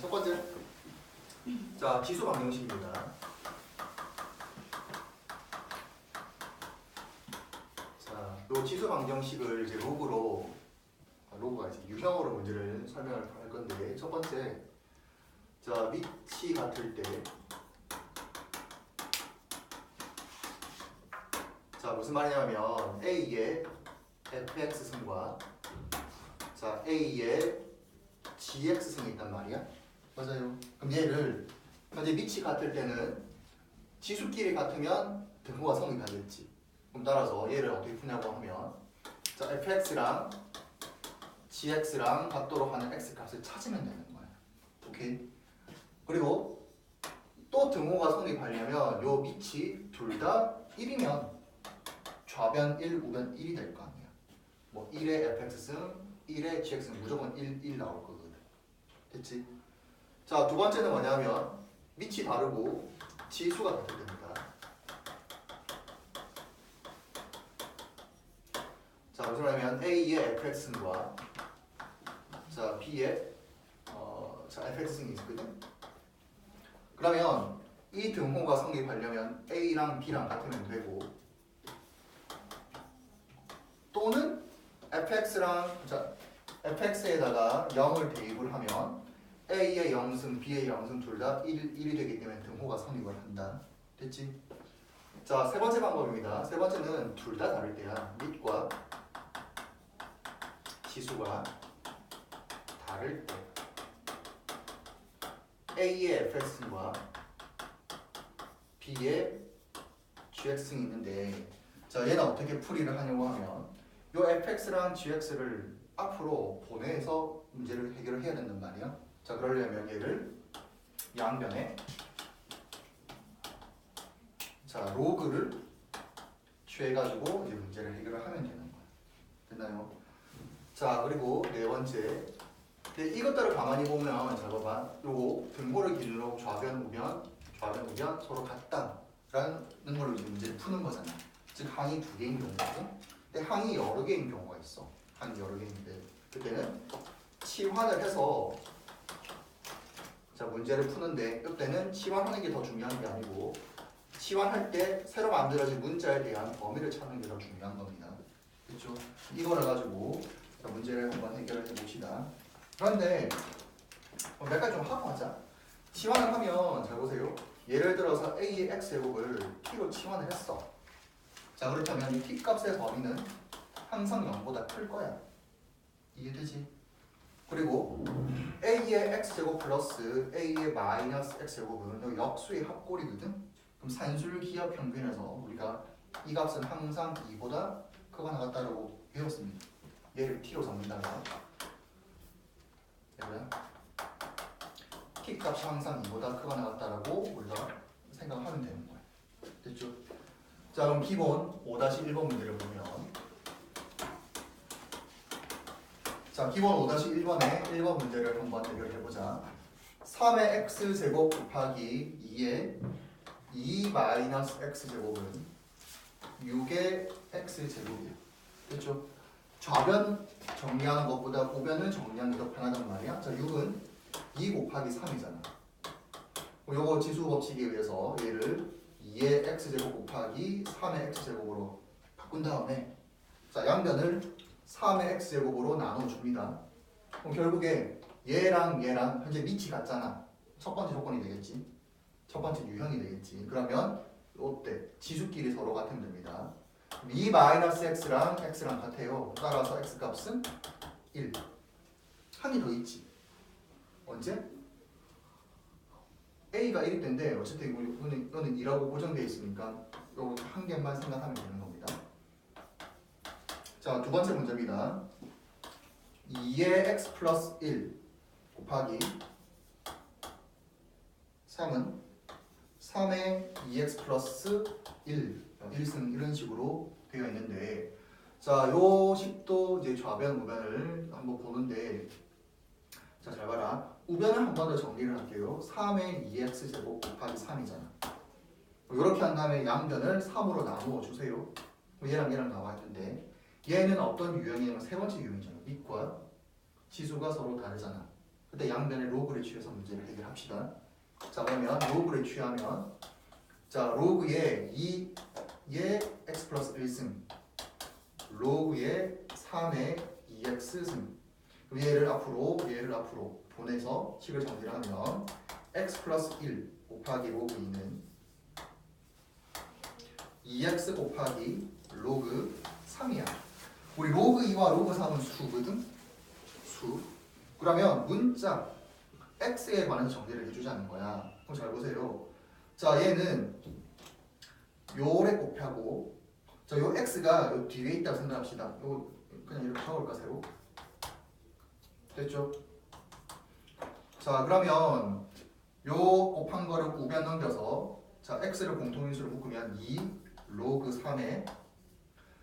첫 번째, 자 지수 방정식입니다. 자, 요 지수 방정식을 이제 로그가 이제 유형으로 문제를 설명을 할 건데, 첫 번째, 자 밑이 같을 때, 자 무슨 말이냐면 A의 fx승과 자 A의 gx승이 있단 말이야. 맞아요. 그럼 얘를 현재 밑이 같을 때는 지수끼리 같으면 등호가 성립하겠지. 그럼 따라서 얘를 어떻게 푸냐고 하면, 자 fx랑 gx랑 같도록 하는 x 값을 찾으면 되는 거야. 오케이. 그리고 또 등호가 성립하려면 요 밑이 둘 다 1이면 좌변 1, 우변 1이 될 거 아니야. 뭐 1의 fx승, 1의 gx승 무조건 1 나올 거거든. 됐지? 자, 두 번째는 뭐냐면 밑이 다르고 지수가 같을 때입니다. 자, 무슨 말이냐면 A의 fx승과 자 B의 자 fx승이 있거든. 그러면 이 등호가 성립하려면 A랑 B랑 같으면 되고, 또는 fx에다가 0을 대입을 하면 A의 0승, B의 0승 둘 다 1이 되기 때문에 등호가 성립을 한다. 됐지? 자, 세 번째 방법입니다. 세 번째는 둘 다 다를 때야. 밑과 지수가 다를 때 A의 fx승과 B의 gx승이 있는데, 자 얘는 어떻게 풀이를 하냐고 하면 요 fx랑 gx를 앞으로 보내서 문제를 해결을 해야 된단 말이야. 자 그러려면 얘를 양변에 자 로그를 취해가지고 이제 문제를 해결을 하면 되는 거야. 됐나요? 자 그리고 네 번째, 이것들을 가만히 보면 자 봐봐, 요거 등호를 기준으로 좌변 우변 서로 같다라는 걸로 이제 문제를 푸는 거잖아. 즉 항이 두 개인 경우거든. 근데 항이 여러 개인 경우가 있어. 항이 여러 개인데 그때는 치환을 해서 자 문제를 푸는데, 이때는 치환하는 게 더 중요한 게 아니고 치환할 때 새로 만들어진 문자에 대한 범위를 찾는 게 더 중요한 겁니다. 그렇죠? 이거를 가지고 자, 문제를 한번 해결을 해봅시다. 그런데 몇 가지 좀 하고 하자. 치환을 하면 잘 보세요. 예를 들어서 A의 x제곱을 t로 치환을 했어. 자 그렇다면 이 t 값의 범위는 항상 0보다 클 거야. 이해되지? 그리고 A의 x제곱 플러스 A의 마이너스 x제곱은 역수의 합골이거든. 그럼 산술기하 평균에서 우리가 이 값은 항상 2보다 크거나 같다라고 배웠습니다. 얘를 t로 잡는다면 t 값이 항상 2보다 크거나 같다라고 우리가 생각하면 되는 거야. 됐죠? 자 그럼 기본 5-1번 문제를 보면, 자 기본 5-1번의 1번 문제를 한번 해결해보자. 3의 x제곱 곱하기 2의 2 마이너스 x제곱은 6의 x제곱이야. 됐죠? 좌변 정리하는 것보다 우변을 정리하는 게 더 편하단 말이야. 자 6은 2 곱하기 3이잖아. 요거 지수 법칙에 의해서 얘를 2의 x제곱 곱하기 3의 x제곱으로 바꾼 다음에 자 양변을 3의 x제곱으로 나눠줍니다. 그럼 결국에 얘랑 현재 밑이 같잖아. 첫 번째 조건이 되겠지. 첫 번째 유형이 되겠지. 그러면 이때 지수끼리 서로 같으면 됩니다. 2 마이너스 x랑 같아요. 따라서 x 값은 1. 한이 더 있지. 언제? A가 1일 텐데 어쨌든 이거는 2라고 고정되어 있으니까 요 한 개만 생각하면 되는 겁니다. 자, 두 번째 문제입니다. 2의 x 플러스 1 곱하기 3은 3의 2x 플러스 1승 이런 식으로 되어 있는데, 자, 요 식도 이제 좌변 우변을 한번 보는데, 자, 잘 봐라. 우변을 한 번 더 정리를 할게요. 3의 2x 제곱 곱하기 3이잖아. 이렇게 한 다음에 양변을 3으로 나누어 주세요. 얘랑 나와 있는데, 얘는 어떤 유형이냐면 세 번째 유형이잖아. 밑과 지수가 서로 다르잖아. 그때 양변의 로그를 취해서 문제를 해결합시다. 자 그러면 로그를 취하면 자 로그의 2의 x 플러스 1승 로그의 3의 2x승 얘를 앞으로 보내서 식을 정리를 하면 x 플러스 1 곱하기 로그 2는 2x 곱하기 로그 3이야. 우리 로그 2와 로그 3은 수거든? 수. 그러면 문자 x에 관해서 정리를 해주자는 거야. 그럼 잘 보세요. 자 얘는 요래 곱하고 자 요 x가 요 뒤에 있다고 생각합시다. 요 그냥 이렇게 적을까 새로? 됐죠? 자 그러면 요 곱한 거를 우변 넘겨서 자 x를 공통인수로 묶으면 2 로그 3에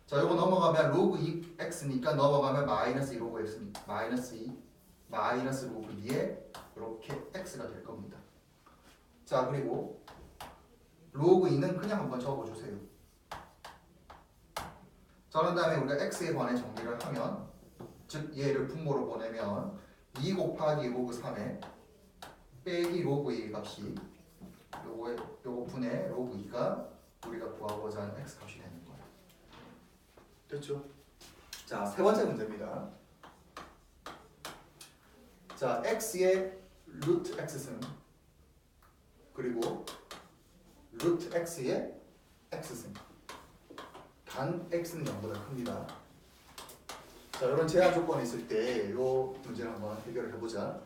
자 요거 넘어가면 로그 2x니까 넘어가면 마이너스 2 로그 x 마이너스 2 마이너스 로그 2에 이렇게 x가 될 겁니다. 자 그리고 로그 2는 그냥 한번 적어주세요. 자 그런 다음에 우리가 x에 관해 정리를 하면 즉 얘를 분모로 보내면 2 곱하기 로그 3에 빼기 로그 2의 값이 요거 분의 로그 2가 우리가 구하고자 하는 x 값이 되는 거예요. 됐죠? 자, 세 번째 문제입니다. 자, x의 루트 x승 그리고 루트 x의 x승 단 x는 0보다 큽니다. 자, 이런 제한 조건이 있을 때 이 문제를 한번 해결을 해보자.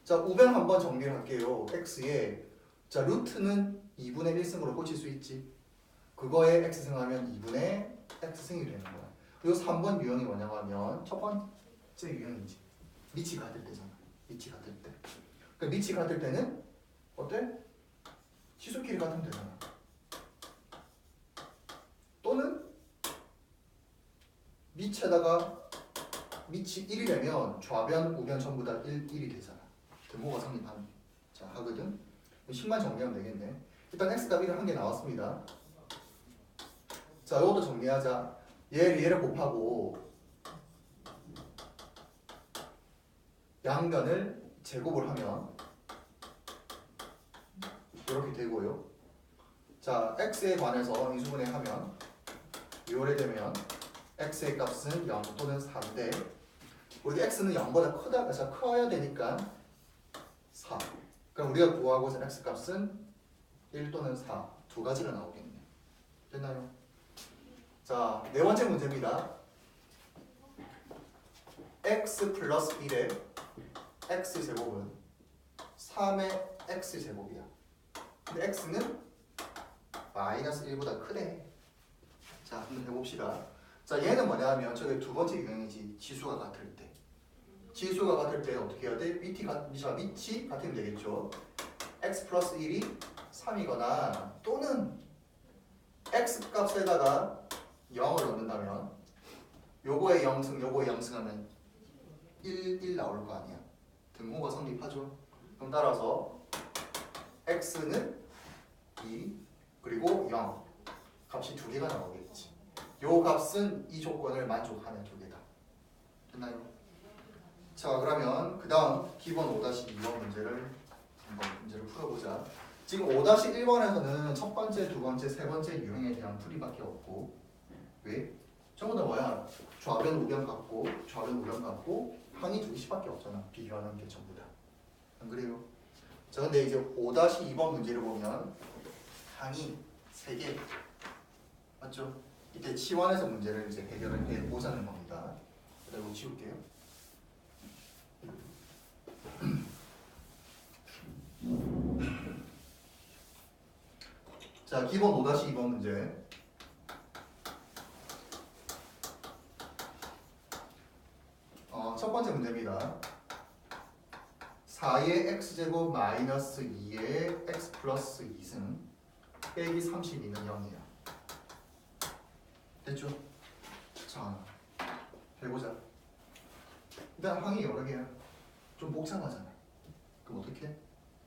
자, 우변 한번 정리를 할게요. x의 자 루트는 2분의 1승으로 꽂힐 수 있지. 그거에 x승하면 2분의 x승이 되는 거야. 그리고 3번 유형이 뭐냐고 하면 첫 번째 유형이지. 밑이 같을 때잖아. 밑이 같을 때. 그러니까 밑이 같을 때는 어때? 치수끼리 같으면 되잖아. 또는 밑에다가 밑이 1이 되면 좌변, 우변 전부 다 1이 되잖아. 등호가 성립하는 자 하거든. 10만 정리하면 되겠네. 일단 x값 1을 한 개 나왔습니다. 자 이것도 정리하자. 얘를 곱하고 양변을 제곱을 하면 이렇게 되고요. 자 x에 관해서 인수분해하면 요래 되면 x의 값은 0 또는 4인데 우리 x는 0보다 커야 되니까 4. 그럼 우리가 구하고자 하는 x 값은 1 또는 4 두 가지가 나오겠네. 됐나요? 자, 네 번째 문제입니다. x 플러스 1의 x 제곱은 3의 x 제곱이야. 근데 x는 마이너스 1보다 크대. 자, 한번 해봅시다. 자, 얘는 뭐냐 하면 저게 두 번째 유형이지. 지수가 같을 때. 지수가 같을 때 어떻게 해야 돼? 밑이 같으면 되겠죠. x 플러스 1이 3이거나 또는 x 값에다가 0을 넣는다면 요거의 0승 요거의 0승하면 1 나올 거 아니야. 등호가 성립하죠. 그럼 따라서 x는 2 그리고 0 값이 두 개가 나오겠지. 요 값은 이 조건을 만족하는 두 개다. 됐나요? 자 그러면 그 다음 기본 5-2번 문제를 풀어보자. 지금 5-1번에서는 첫 번째, 두 번째, 세 번째 유형에 대한 풀이밖에 없고 왜? 전부 다 뭐야? 좌변, 우변 같고 항이 두 개씩밖에 없잖아. 비교하는 게 전부 다. 안 그래요? 자 근데 이제 5-2번 문제를 보면 항이 3개 맞죠? 이때 치환해서 문제를 이제 해결을 해보자는 겁니다. 그리고 지울게요. 자, 기본 5-2번 문제. 첫 번째 문제입니다. 4의 x제곱 마이너스 2의 x 플러스 2승 빼기 32는 0이야. 됐죠? 자, 해보자. 일단 항이 여러 개야. 좀 복잡하잖아. 그럼 어떻게?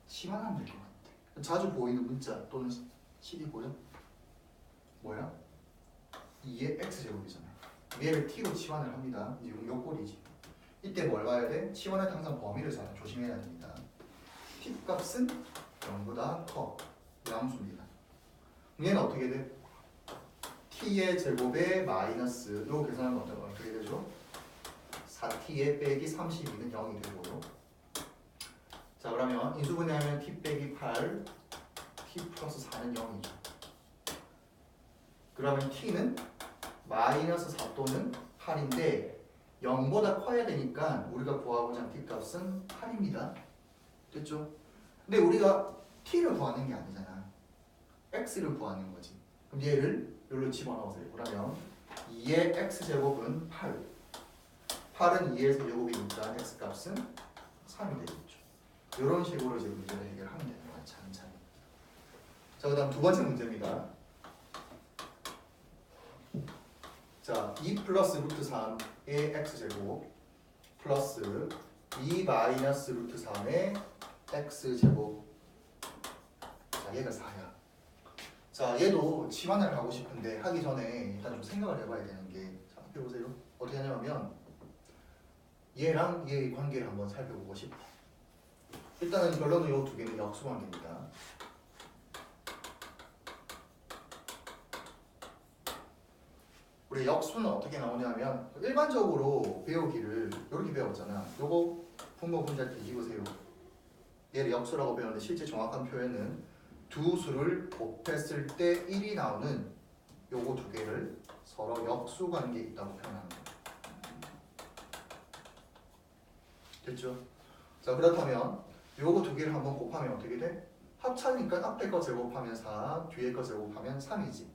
치환하면 될 것 같아. 자주 보이는 문자 또는 식이 보여? 뭐야? 2의 x제곱이잖아. 얘를 t로 치환을 합니다. 이건 요 꼴이지. 이때 뭘 봐야 돼? 치환할 때 항상 범위를 잘 조심해야 됩니다. t 값은 0보다 커. 양수입니다. 얘는 어떻게 돼? t의 제곱에 마이너스 요 계산하면 어떻게 되죠? 4t의 빼기 32는 0이 되고요. 자 그러면 인수분해하면 t 빼기 8 t 플러스 4는 0이죠. 그러면 t는 마이너스 4 또는 8인데 0보다 커야 되니까 우리가 구하고자 하는 t 값은 8입니다. 됐죠? 근데 우리가 t를 구하는 게 아니잖아. x를 구하는 거지. 그럼 얘를 여기로 집어넣으세요. 그러면 2의 x제곱은 8. 8은 2의 세제곱이니까 x값은 3이 되겠죠. 이런 식으로 이제 문제를 해결하면 되는 거야. 찬찬히. 자, 그 다음 두 번째 문제입니다. 자, 2 플러스 루트 3의 x제곱 플러스 2 마이너스 루트 3의 x제곱. 자, 얘가 4야. 자, 얘도 치환을 하고 싶은데 하기 전에 일단 좀 생각을 해봐야 되는 게, 자, 앞에 보세요. 어떻게 하냐면 얘랑 얘의 관계를 한번 살펴보고 싶어. 일단은 결론은 이 두 개는 역수 관계입니다. 우리 역수는 어떻게 나오냐면 일반적으로 배우기를 이렇게 배웠잖아. 요거 분모 분자 뒤집으세요. 얘를 역수라고 배웠는데 실제 정확한 표현은 두 수를 곱했을 때 1이 나오는 요거 두 개를 서로 역수 관계에 있다고 표현합니다. 됐죠? 자 그렇다면 요거 두 개를 한번 곱하면 어떻게 돼? 합차니까 앞에 거 제곱하면 4, 뒤에 거 제곱하면 3이지.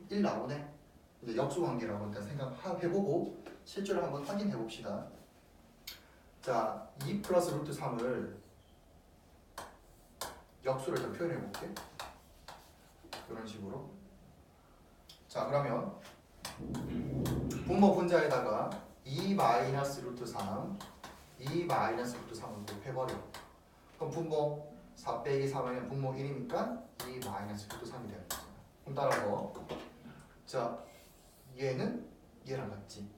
1 나오네. 이제 역수 관계라고 일단 생각해보고 실제로 한번 확인해 봅시다. 자, 2 플러스 루트 3을 역수를 더 표현해 볼게. 이런 식으로. 자, 그러면 분모 분자에다가 2 마이너스 루트 3, 2 마이너스 루트 3을 곱해버려. 그럼 분모 4 빼기 3하면 분모 1이니까 2 마이너스 루트 3이 되는 거잖아. 그럼 따라서 자, 얘는 얘랑 같지.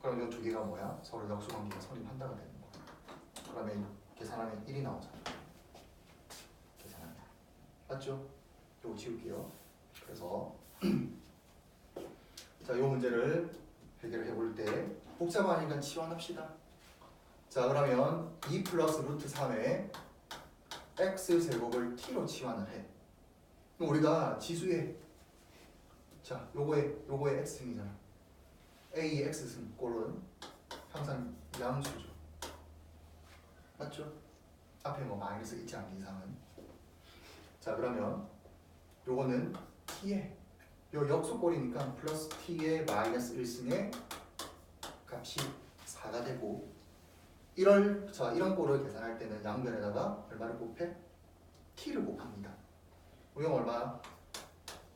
그럼 이 두 개가 뭐야? 서로 역수 관계가 성립한다가 되는 거야. 그러면 계산하면 1이 나오잖아. 계산하면. 맞죠? 이거 지울게요. 그래서 자, 이 문제를 해결해 볼 때 복잡하니까 치환합시다. 자, 그러면 2 플러스 루트 3에 x제곱을 t로 치환을 해. 그럼 우리가 지수에 자, 요거의 x승이잖아. a의 x승 꼴은 항상 양수죠. 맞죠? 앞에 뭐 마이너스 있지 않는 이상은. 자, 그러면 요거는 t의 요 역수꼴이니까 플러스 t의 마이너스 1승의 값이 4가 되고 이런 꼴을 계산할 때는 양변에다가 얼마를 곱해? t를 곱합니다. 이건 얼마야?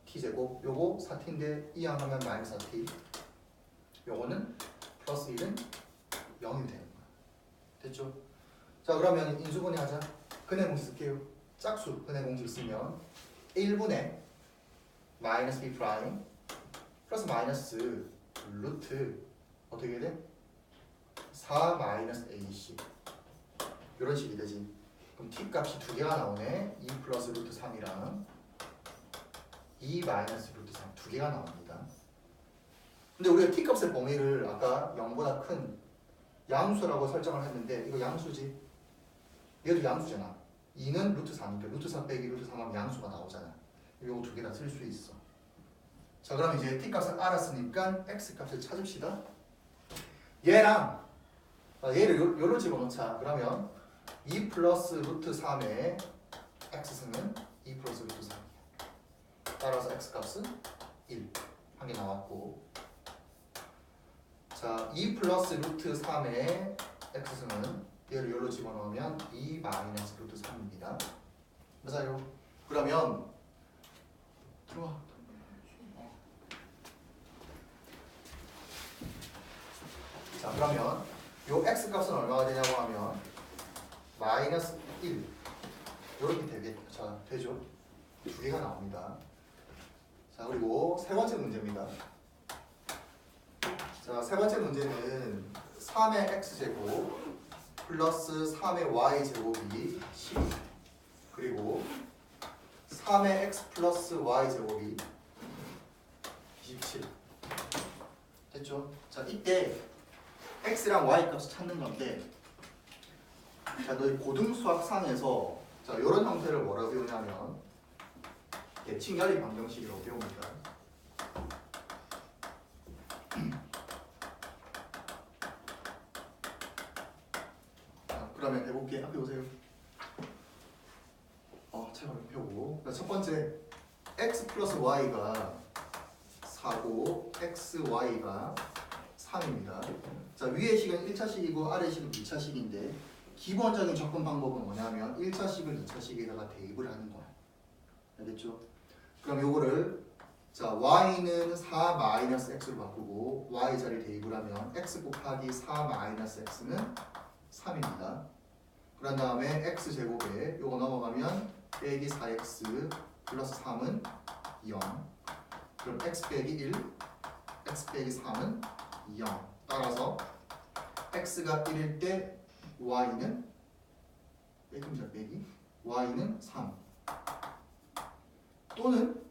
t제곱. 요거 4t인데 이항하면 마이너스 4t. 요거는 플러스 1은 0이 되는 거야. 됐죠? 자, 그러면 인수분해 하자. 근해 공식 쓸게요. 짝수 근해 공식 쓰면 1분의 마이너스 b 프라임 플러스 마이너스 루트 어떻게 돼? 4 마이너스 ac 이런 식이 되지. 그럼 t 값이 두 개가 나오네. 2 플러스 루트 3이랑 2 마이너스 루트 3 두 개가 나옵니다. 근데 우리가 t 값의 범위를 아까 0보다 큰 양수라고 설정을 했는데 이거 양수지. 얘도 양수잖아. 2는 루트 3이니까 루트 3 빼기 루트 3하면 양수가 나오잖아. 이거 두 개 다 쓸 수 있어. 자, 그럼 이제 t 값을 알았으니까 x 값을 찾읍시다. 얘랑 얘를 요로 집어넣자. 그러면 2 플러스 루트 3의 x승은 2 플러스 루트 3이야. 따라서 x 값은 1 한 개 나왔고, 자, 2 플러스 루트 3의 x승은 얘를 요로 집어넣으면 2 마이너스 루트 3입니다. 맞아요. 그러면 들어와. 자, 그러면 요 x 값은 얼마가 되냐고 하면 마이너스 1 이렇게 되죠. 두 개가 나옵니다. 자, 그리고 세 번째 문제입니다. 자, 세 번째 문제는 3의 x제곱 플러스 3의 y제곱이 12 그리고 3의 x 플러스 y제곱이 27 됐죠? 자 이때 x랑 y 값을 찾는 건데 자 너희 고등수학상에서 자 이런 형태를 뭐라고 배우냐면 대칭 연립 방정식이라고 배웁니다. 자 그러면 해볼게. 앞에 오세요. 책을 펴고 첫 번째 x 플러스 y가 4고 xy가 3입니다. 자 위의 식은 1차식이고 아래 식은 2차식인데 기본적인 접근 방법은 뭐냐면 1차식을 2차식에다가 대입을 하는 거야. 알겠죠? 그럼 요거를 자 y는 4-x로 바꾸고 y 자리 대입을 하면 x 곱하기 4-x는 3입니다. 그런 다음에 x제곱에 요거 넘어가면 빼기 4x 플러스 3은 0 그럼 x 빼기 1 x 빼기 3은 0 따라서 x가 1일 때 y는 빼기입니다. 빼기 y는 3 또는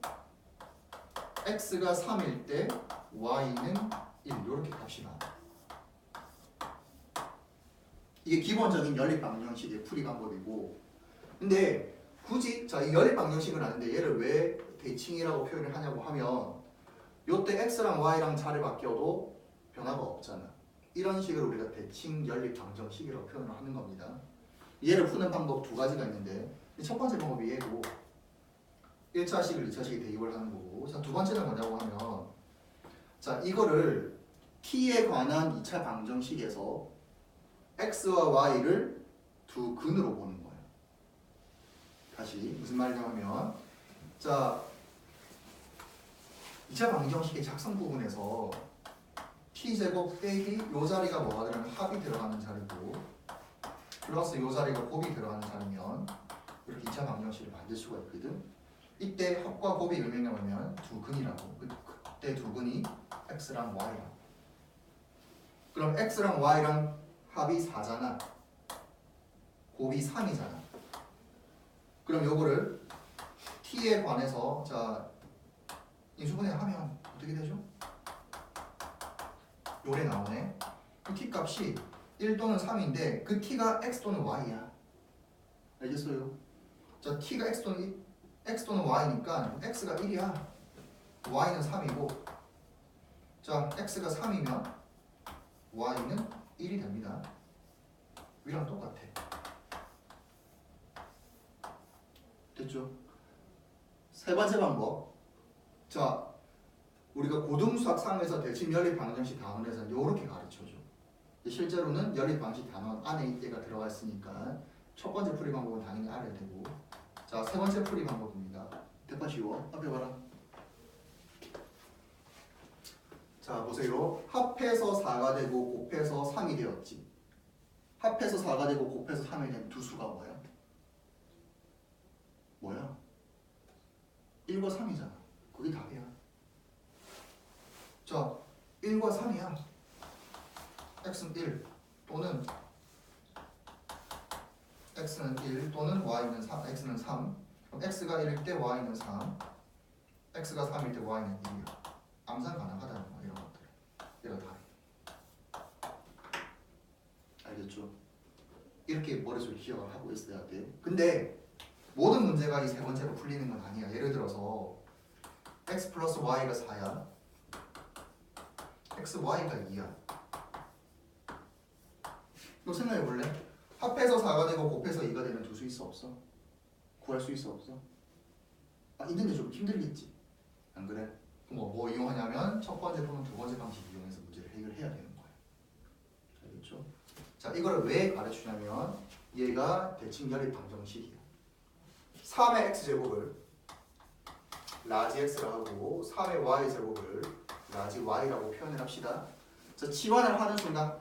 x가 3일 때 y는 1 이렇게 갑시다. 이게 기본적인 연립 방정식의 풀이 방법이고 근데 굳이 자 이 연립 방정식을 아는데 얘를 왜 대칭이라고 표현을 하냐고 하면 요때 x랑 y랑 자리 바뀌어도 변화가 없잖아. 이런 식으로 우리가 대칭 연립 방정식이라고 표현을 하는 겁니다. 얘를 푸는 방법 두 가지가 있는데 첫 번째 방법이 얘고 1차식을 2차식에 대입을 하는 거고 자 두 번째는 뭐냐고 하면 자 이거를 t에 관한 2차 방정식에서 x와 y를 두 근으로 보는 거예요. 다시 무슨 말이냐 하면 자 2차 방정식의 작성 부분에서 t제곱 빼기 요 자리가 뭐가 되냐면 합이 들어가는 자리고 플러스 요 자리가 곱이 들어가는 자리면 이렇게 2차 방정식을 만들 수가 있거든. 이때 합과 곱이 의미가 뭐냐면 두 근이라고. 그때 두 근이 x랑 y라고. 그럼 x랑 y랑 합이 4잖아. 곱이 3이잖아. 그럼 요거를 t에 관해서 자 인수분해 하면 어떻게 되죠? 요래 나오네. 그 t 값이 1 또는 3인데 그 t가 x 또는 y야. 알겠어요? 자 t가 x 또는 y니까 x가 1이야. y는 3이고 자 x가 3이면 y는 1이 됩니다. 위랑 똑같아. 됐죠? 세 번째 방법. 자 우리가 고등수학상에서 대칭 연립 방정식 단원에서는 이렇게 가르쳐줘. 실제로는 연립 방식 단원 안에 이때가 들어가 있으니까 첫 번째 풀이 방법은 당연히 알아야 되고 자 세 번째 풀이 방법입니다. 대파 쉬워. 앞에 봐라. 자 보세요. 합해서 4가 되고 곱해서 3이 되었지. 합해서 4가 되고 곱해서 3이 된 두 수가 뭐야? 뭐야? 1과 3이잖아. 그게 답이야. 자 1과 3이야. x는 1 또는 x는 1 또는 y는 3, x는 3. 그럼 x가 1일 때 y는 3, x가 3일 때 y는 2야. 암산 가능하다는 거야. 이런 것들. 얘가 답이야. 알겠죠? 이렇게 머릿속에 기억을 하고 있어야 돼. 근데 모든 문제가 이 세 번째로 풀리는 건 아니야. 예를 들어서 x 플러스 y가 4야. x, y가 2야. 너 생각해 볼래? 합해서 4가 되고 곱해서 2가 되면 두 수 있어 없어? 구할 수 있어 없어? 있는데 좀 힘들겠지. 안 그래? 뭐 이용하냐면 첫 번째 또는 두 번째 방식 이용해서 문제를 해결해야 되는 거야. 알겠죠? 자 이거를 왜 가르치냐면 얘가 대칭 연립 방정식이야. 3의 x제곱을 라지 x라고 하고 3의 y제곱을 라지 y라고 표현을 합시다. 자 치환을 하는 순간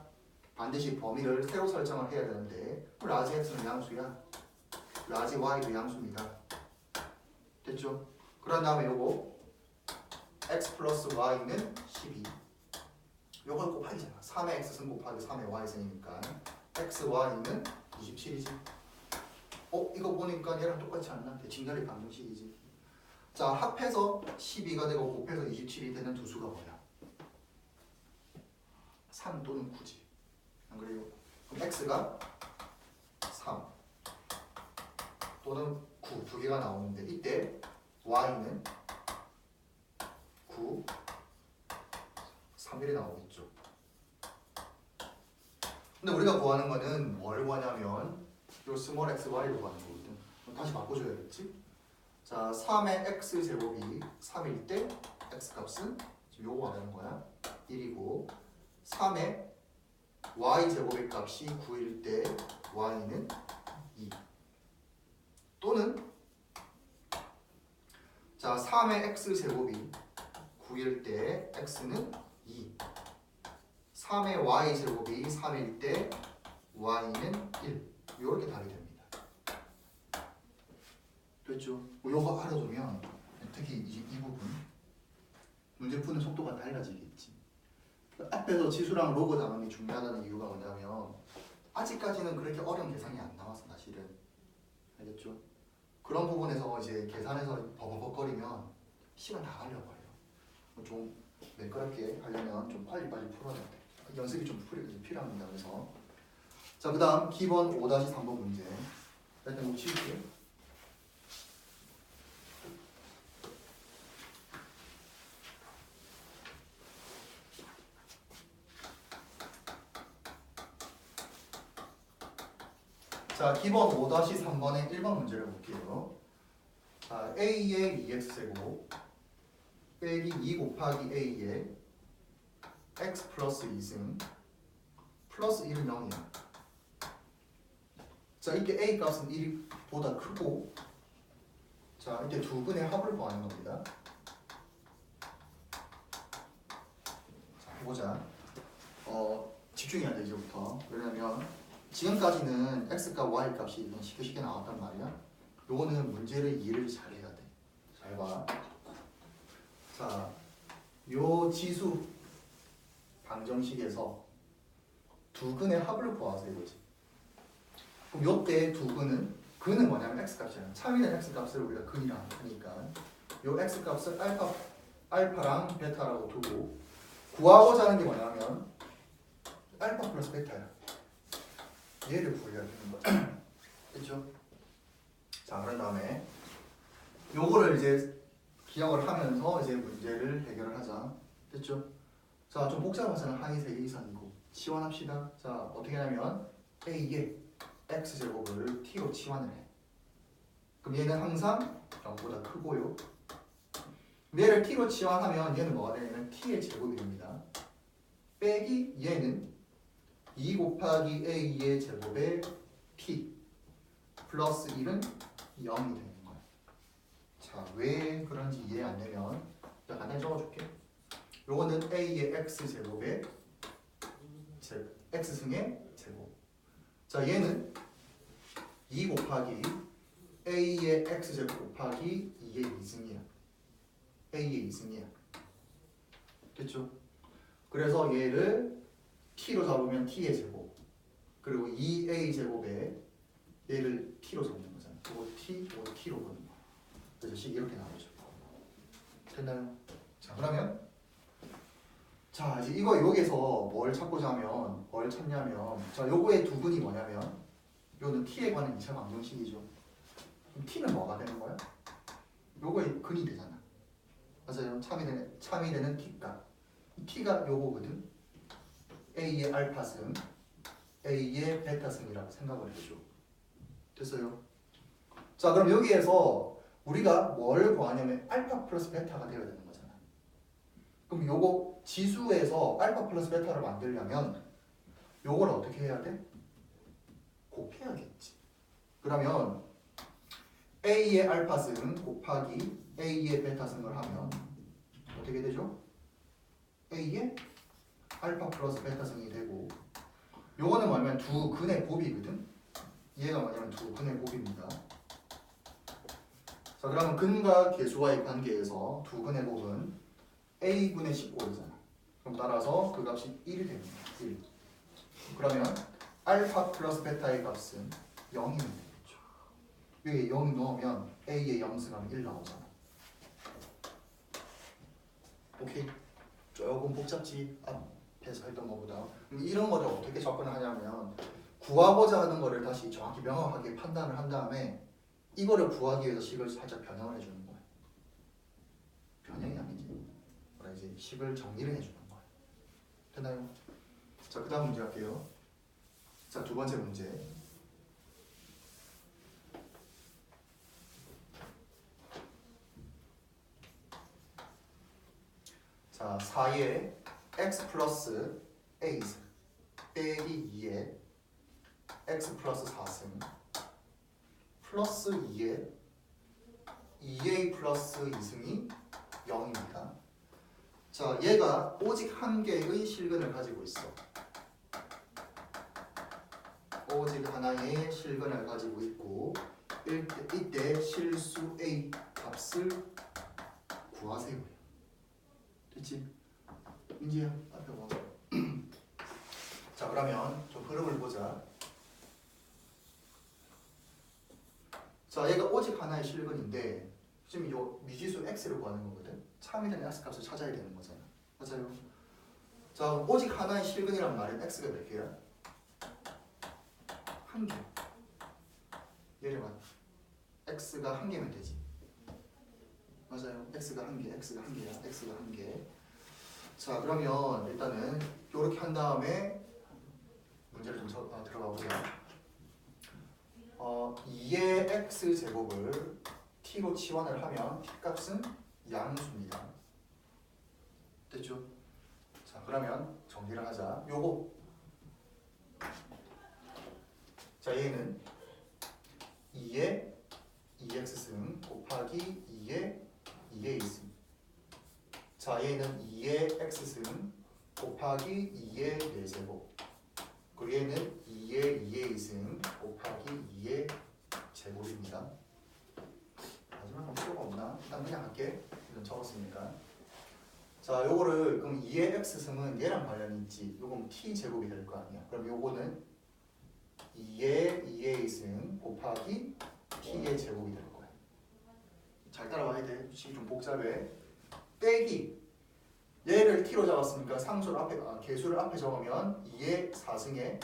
반드시 범위를 새로 설정을 해야 되는데 라지 x는 양수야. 라지 y도 양수입니다. 됐죠? 그런 다음에 요거 x 플러스 y는 12 요걸 곱하기잖아. 3의 x승 곱하기 3의 y승이니까 xy는 27이지. 이거 보니까 얘랑 똑같지 않나? 대칭자리 방정식이지. 자, 합해서 12가 되고 곱해서 27이 되는 두 수가 뭐야? 3 또는 9지. 안 그래요? 그럼 x가 3 또는 9 두 개가 나오는데 이때 y는 9, 3일이 나오겠죠. 근데 우리가 구하는 거는 뭘 구하냐면 요 스몰 x, y를 구하는 거거든. 그럼 다시 바꿔줘야겠지? 자, 3의 x 제곱이 3일 때 x 값은 지금 요거가 되는 거야. 1이고 3의 y 제곱의 값이 9일 때 y는 2. 또는 자, 3의 x 제곱이 9일 때 x는 2. 3의 y 제곱이 3일 때 y는 1. 이렇게 답이 됩니다. 됐죠? 요거 알아두면 특히 이제 이 부분 문제 푸는 속도가 달라지겠지. 앞에서 지수랑 로그 단원이 중요하다는 이유가 뭐냐면 아직까지는 그렇게 어려운 계산이 안 나와서 사실은. 알겠죠? 그런 부분에서 이제 계산해서 버벅거리면 시간 다 갈려버려요. 좀 매끄럽게 하려면 좀 빨리빨리 풀어야 돼. 연습이 좀 필요합니다. 그래서 자, 그 다음 기본 5-3번 문제. 일단 이거 치울게요. 자, 기본 5-3번의 1번 문제를 볼게요. 자, a의 2x제곱 빼기 2 곱하기 a의 x 플러스 2승 플러스 1은 0이야. 자, 이때 a 값은 1보다 크고 자, 이때 두 분의 합을 구하는 겁니다. 자, 해보자. 집중해야 돼 이제부터. 왜냐면 지금까지는 x값 y값이 그냥 쉽게 나왔단 말이야. 요거는 문제를 이해를 잘 해야 돼. 잘 봐. 자, 요 지수 방정식에서 두 근의 합을 구하세요 이거지. 그럼 요때 두 근은 뭐냐면 x값이야. 참이된 x값을 우리가 근이라 하니까 요 x값을 알파랑 베타라고 두고 구하고자 하는 게 뭐냐면 알파 플러스 베타야. 얘를 구해야 되는 거야. 됐죠? 자, 그런 다음에 요거를 이제 기억을 하면서 이제 문제를 해결을 하자. 됐죠? 자, 좀 복잡하잖아. 항이 3개 이상이고. 치환합시다. 자, 어떻게 하냐면 a의 x제곱을 t로 치환을 해. 그럼 얘는 항상 0보다 크고요. 얘를 t로 치환하면 얘는 뭐가 되냐면 t의 제곱이 됩니다. 빼기 얘는 2 곱하기 a의 제곱에 t 플러스 1은 0이 되는 거야. 자, 왜 그런지 이해 안 되면 간단히 적어줄게. 요거는 a의 x제곱에 x승의 제곱. 자, 얘는 2 곱하기 a의 x제곱 곱하기 2의 2승이야. a의 2승이야. 됐죠? 그래서 얘를 t로 잡으면 t의 제곱 그리고 2a 제곱에 얘를 t로 잡는 거잖아. 그거 t로 보는 거야. 그래서 식이 이렇게 나오죠. 됐나요? 자, 그러면 자, 이제 여기서 뭘 찾고자 하면 뭘 찾냐면 자, 요거의 두 근이 뭐냐면 요는 t에 관한 2차 방정식이죠. 그럼 t는 뭐가 되는 거야? 요거의 근이 되잖아. 맞아요. 참이 되는 t값. t가 요거거든. a의 알파승, a의 베타승이라고 생각을 해줘. 됐어요? 자, 그럼 여기에서 우리가 뭘 구하냐면 알파 플러스 베타가 되어야 되는 거잖아. 그럼 요거 지수에서 알파 플러스 베타를 만들려면 요걸 어떻게 해야 돼? 곱해야겠지. 그러면 a의 알파승 곱하기 a의 베타승을 하면 어떻게 되죠? a의 알파 플러스 베타승이 되고 요거는 뭐냐면 두 근의 곱이거든. 얘가 뭐냐면 두 근의 곱입니다. 자, 그러면 근과 계수와의 관계에서 두 근의 곱은 a분의 15이잖아. 그럼 따라서 그 값이 1이 됩니다. 1. 그러면 알파 플러스 베타의 값은 0이면 되겠죠. 여기 0 넣으면 A의 영승하면 1 나오잖아. 오케이? 조금 복잡지 앞에서 했던 것보다. 이런 거를 어떻게 접근을 하냐면 구하고자 하는 거를 다시 정확히 명확하게 판단을 한 다음에 이거를 구하기 위해서 식을 살짝 변형을 해주는 거예요. 변형이 아니지. 뭐라 이제 식을 정리를 해주는 거예요. 됐나요? 자, 그 다음 문제 할게요. 자, 두 번째 문제. 자, 4의 x 플러스 a 빼기 2의 x 플러스 4승 플러스 2의 2a 플러스 2승이 0입니다. 자, 얘가 오직 한 개의 실근을 가지고 있어. 오직 하나의 실근을 가지고 있고 이때 실수 a 값을 구하세요. 됐지? 민지야 앞에 와. 자, 그러면 좀 흐름을 보자. 자, 얘가 오직 하나의 실근인데 지금 요 미지수 x를 구하는 거거든. 참이 되는 x 값을 찾아야 되는 거잖아. 맞아요? 자, 오직 하나의 실근이란 말은 x가 몇 개야? 한 개. 얘를 봐. x가 한 개면 되지. 맞아요. x가 한 개, x가 한 개야. x가 한 개. 자, 그러면 일단은 이렇게 한 다음에 문제를 좀 들어가 보자. 2의 x 제곱을 t로 치환을 하면 t 값은 양수입니다. 됐죠? 자, 그러면 정리를 하자. 요거. 자, 얘는 2의 2x승 곱하기 2의 2a승. 자, 얘는 2의 x승 곱하기 2의 4제곱. 그리고 얘는 2의 2a승 곱하기 2의 제곱입니다. 마지막 필요가 없나? 일단 그냥 할게. 이건 적었으니까. 자, 요거를 그럼 2의 x승은 얘랑 관련이 있지. 요건 t 제곱이 될 거 아니야. 그럼 요거는 2의 2a승 곱하기 t의 제곱이 될 거야. 잘 따라와야 돼. 식이 좀 복잡해. 빼기 얘를 t로 잡았으니까 상수를 앞에 개수를 앞에 적으면 2의 4승의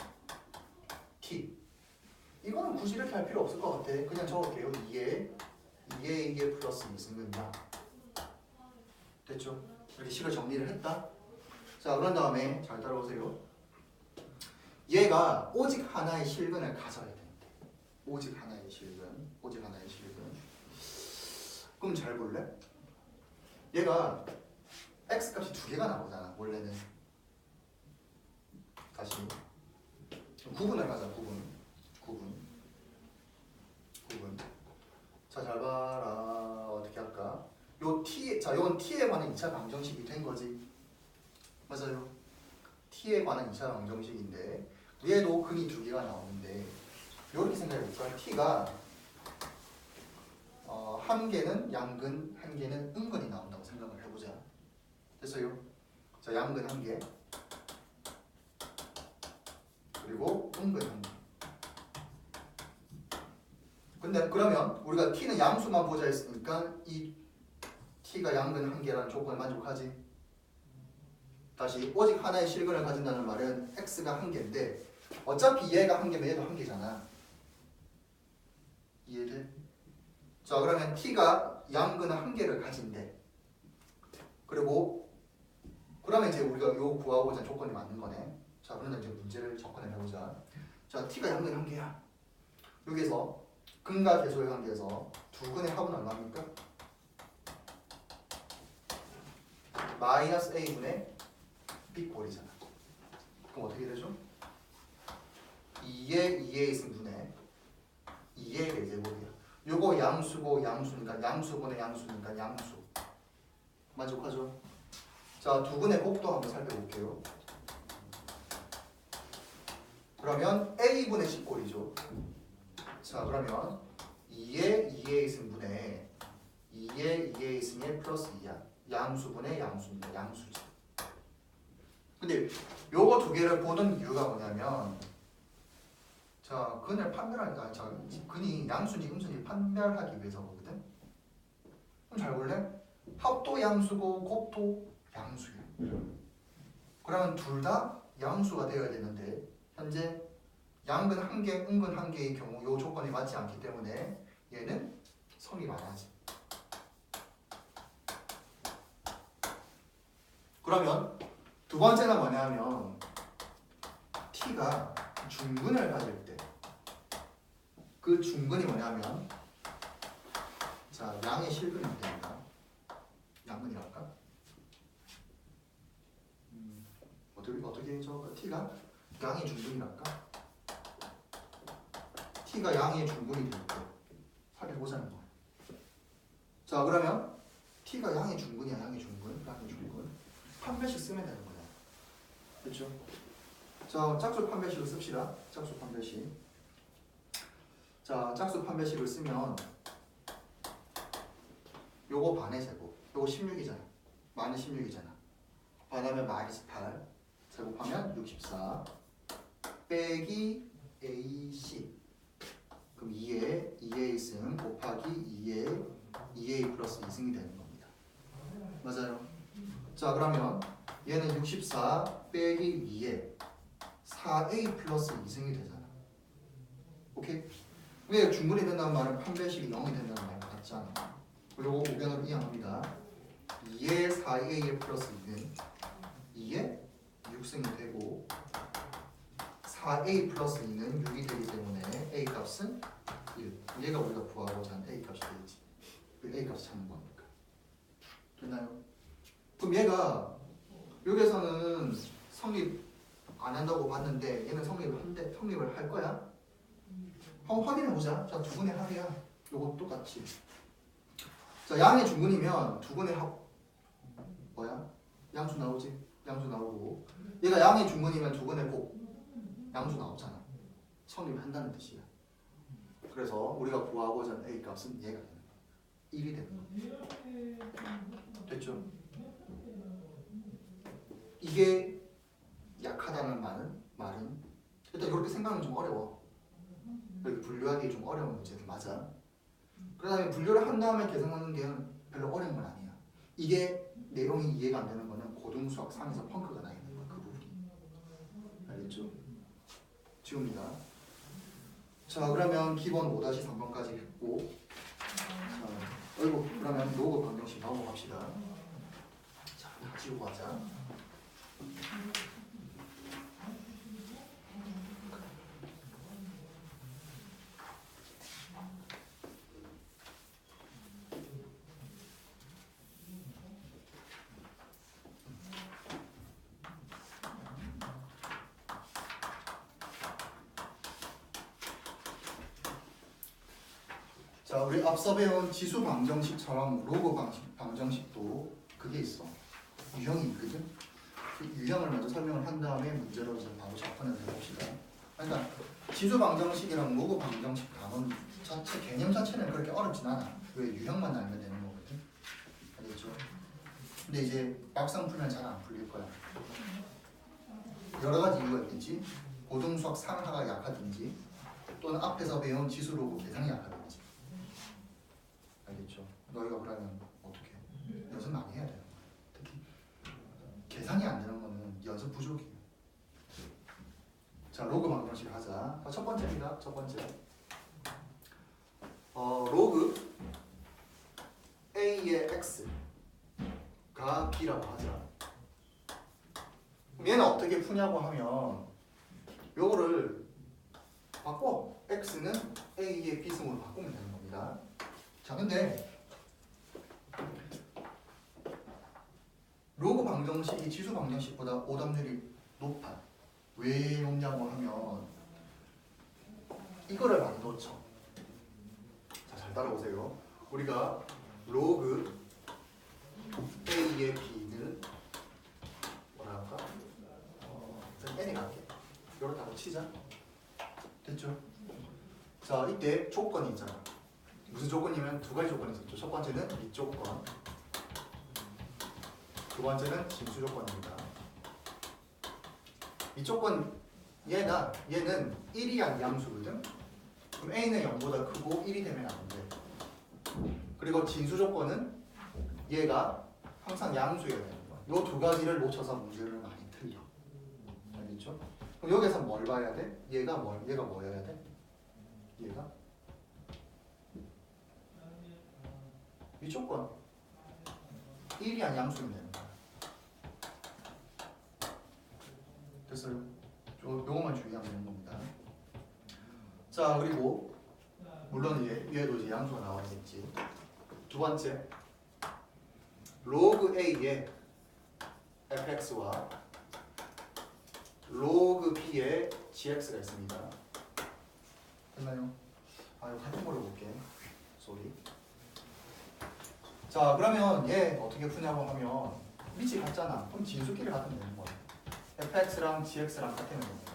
t. 이거는 굳이 이렇게 할 필요 없을 것 같아. 그냥 적을게요. 2의 플러스 2승은 0. 됐죠? 이렇게 식을 정리를 했다. 자, 그런 다음에 잘 따라오세요. 얘가 오직 하나의 실근을 가져야 되는데, 오직 하나의 실근, 오직 하나의 실근. 그럼 잘 볼래? 얘가 x 값이 두 개가 나오잖아. 원래는. 다시 구분을 가자. 구분. 자, 잘 봐라. 어떻게 할까? 요 t, 자, 요건 t에 관한 2차 방정식이 된 거지. 맞아요. t에 관한 2차 방정식인데 얘도 근이 두 개가 나오는데 이렇게 생각해볼까? t가 한 개는 양근, 한 개는 음근이 나온다고 생각을 해보자. 됐어요? 자, 양근 한 개, 그리고 음근 한 개. 근데 그러면 우리가 t는 양수만 보자 했으니까 이 t가 양근 한 개라는 조건을 만족하지. 다시 오직 하나의 실근을 가진다는 말은 x가 한 개인데 어차피 얘가 한 개면 얘도 한 개잖아. 이해돼? 자, 그러면 t가 양근 한 개를 가진대. 그리고 그러면 이제 우리가 요 구하고자 조건이 맞는 거네. 자, 그러면 이제 문제를 접근해 보자. 자, t가 양근 한 개야. 여기서 근과 계수의 관계에서 두 근의 합은 얼마입니까? 마이너스 a분의 b꼴이잖아. 그럼 어떻게 되죠? 2의 2의 승분의 2의 4제곱이야. 요거 양수고 양수니까 양수분의 양수니까 양수. 만족하죠? 자, 두 근의 곱도 한번 살펴볼게요. 그러면 a분의 10꼴이죠. 자, 그러면 2의 2의 승분의 2의 2의 승의 플러스 2야. 양수분의 양수입니다. 양수지. 근데 요거 두 개를 보는 이유가 뭐냐면 자 근을 판별하기 자 근이 양수니 음수니 판별하기 위해서 거거든. 그럼 잘 볼래? 합도 양수고 곱도 양수야. 그러면 둘 다 양수가 되어야 되는데 현재 양근 한 개, 음근 한 개의 경우 요 조건이 맞지 않기 때문에 얘는 성립 안 하지. 그러면 두 번째는 뭐냐면 t가 중근을 가질 때 그 중근이 뭐냐면 자 양의 실근이 됩니다. 양근이랄까? 어떻게 적어? t가 양의 중근이랄까? t가 양의 중근이 될 때 확인해보자는 거야. 자 그러면 t가 양의 중근이야. 양의 중근 판별식 쓰면 되는 거야. 그렇죠? 자 짝수 판별식을 씁시다. 짝수 판별식. 자 짝수 판별식을 쓰면 요거 반의 제곱 요거 16이잖아. 마이너스 16이잖아. 반하면 마이너스 8 제곱하면 64 빼기 AC 그럼 2에 2a승 곱하기 2에 2a 플러스 2승이 되는 겁니다. 맞아요. 자 그러면 얘는 64 빼기 2에 4a 플러스 2승이 되잖아. 오케이? 왜 중근이 된다는 말은 판별식이 0이 된다는 말 같잖아. 그리고 우변으로 이항합니다. 2에 4a 플러스 2는 2에 6승이 되고 4a 플러스 2는 6이 되기 때문에 a 값은 1. 얘가 우리가 구하고자 하는 a 값이 되겠지. 그 a 값을 찾는 거니까. 됐나요? 그럼 얘가 여기에서는 성립 안 한다고 봤는데 얘는 성립을 할 거야? 한번 확인해 보자. 자, 두 근의 합이야. 요거 똑같이. 자, 양의 중근이면 두 근의 합 뭐야? 양수 나오지? 양수 나오고 얘가 양의 중근이면 두 근의 곱 양수 나오잖아. 성립한다는 뜻이야. 그래서 우리가 구하고자 하는 a 값은 얘가 되는 거야. 1이 되는 거야. 됐죠? 이게 약하다는 말은 일단 이렇게 생각하면 좀 어려워. 여기 분류하기 좀 어려운 문제들 맞아. 그 다음에 분류를 한 다음에 계산하는 게 별로 어려운 건 아니야. 이게 내용이 이해가 안 되는 거는 고등수학 3에서 펑크가 나 있는 거야. 그 부분이. 알겠죠? 지웁니다. 자 그러면 기본 5-3번까지 했고 자, 그러면 로그 방정식 넘어갑시다. 자 다 지우고 가자. 자, 우리 앞서 배운 지수 방정식처럼 로그 방정식도 그게 있어. 유형이 있거든. 그 유형을 먼저 설명을 한 다음에 문제로 이제 바로 접근을 해봅시다. 그러니까 지수 방정식이랑 로그 방정식 단원 자체 개념 자체는 그렇게 어렵진 않아. 왜 유형만 알면 되는 거거든. 알겠죠? 근데 이제 막상 풀면 잘 안 풀릴 거야. 여러 가지 이유가 있겠지. 고등수학 상하가 약하든지 또는 앞에서 배운 지수 로그 계산이 약하든지. 알겠죠? 너희가 그러면 어떻게 연습 많이 해야 되는 거야. 특히 계산이 안 되는 거는 연습 부족이에요. 자, 로그 방정식 하자. 첫 번째입니다. 첫 번째. 로그 a의 x가 b라고 하자. 그럼 얘는 어떻게 푸냐고 하면 요거를 바꿔. x는 a의 b승으로 바꾸면 되는 겁니다. 자, 근데 로그 방정식이 지수 방정식보다 오답률이 높아. 왜 높냐고 하면 이거를 많이 놓쳐. 자, 잘 따라오세요. 우리가 로그 a의 b는 뭐라 할까? n이 갈게. 이렇다고 치자. 됐죠? 자, 이때 조건이 있잖아. 무슨 조건이면 두 가지 조건이 있었죠. 첫 번째는 이 조건, 두 번째는 진수 조건입니다. 이 조건 얘는 1이 양수거든. 그럼 a는 0보다 크고 1이 되면 안 돼. 그리고 진수 조건은 얘가 항상 양수여야 되는 거야. 이 두 가지를 놓쳐서 문제를 많이 틀려. 알겠죠? 그럼 여기서 뭘 봐야 돼? 얘가 뭐여야 돼? 얘가 이 조건 1이 양수면 되는 거야. 됐어요? 요것만 주의하면 되는 겁니다. 자, 그리고 물론 위에도 이제 양수가 나와있겠지. 두 번째, 로그 A의 fx와 로그 B의 gx가 있습니다. 됐나요? 이거 같은 걸로 볼게. 쏘리. 자, 그러면 얘 어떻게 푸냐고 하면 밑이 같잖아. 그럼 진수끼리 같으면 되는 거야. fx랑 gx랑 같으면 됩니다.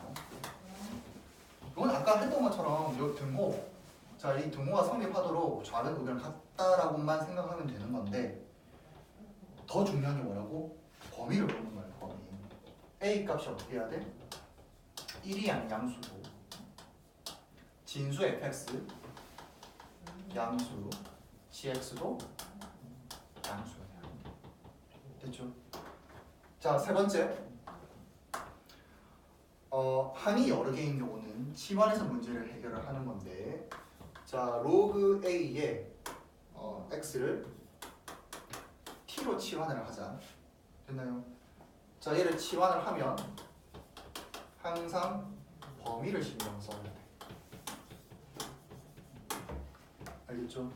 이건 아까 했던 것처럼 이 등호, 자, 이 등호가 성립하도록 좌변 우변 같다라고만 생각하면 되는 건데 더 중요한 게 뭐라고? 범위를 보는 거예요. 범위. a 값이 어떻게 해야 돼? 1이 양수고 진수 fx 양수 gx도 양수예요. 됐죠? 자, 세 번째. 항이 여러 개인 경우는 치환해서 문제를 해결을 하는 건데, 자, 로그 a의 x를 t로 치환을 하자. 됐나요? 자, 얘를 치환을 하면 항상 범위를 신경 써야 돼. 알겠죠?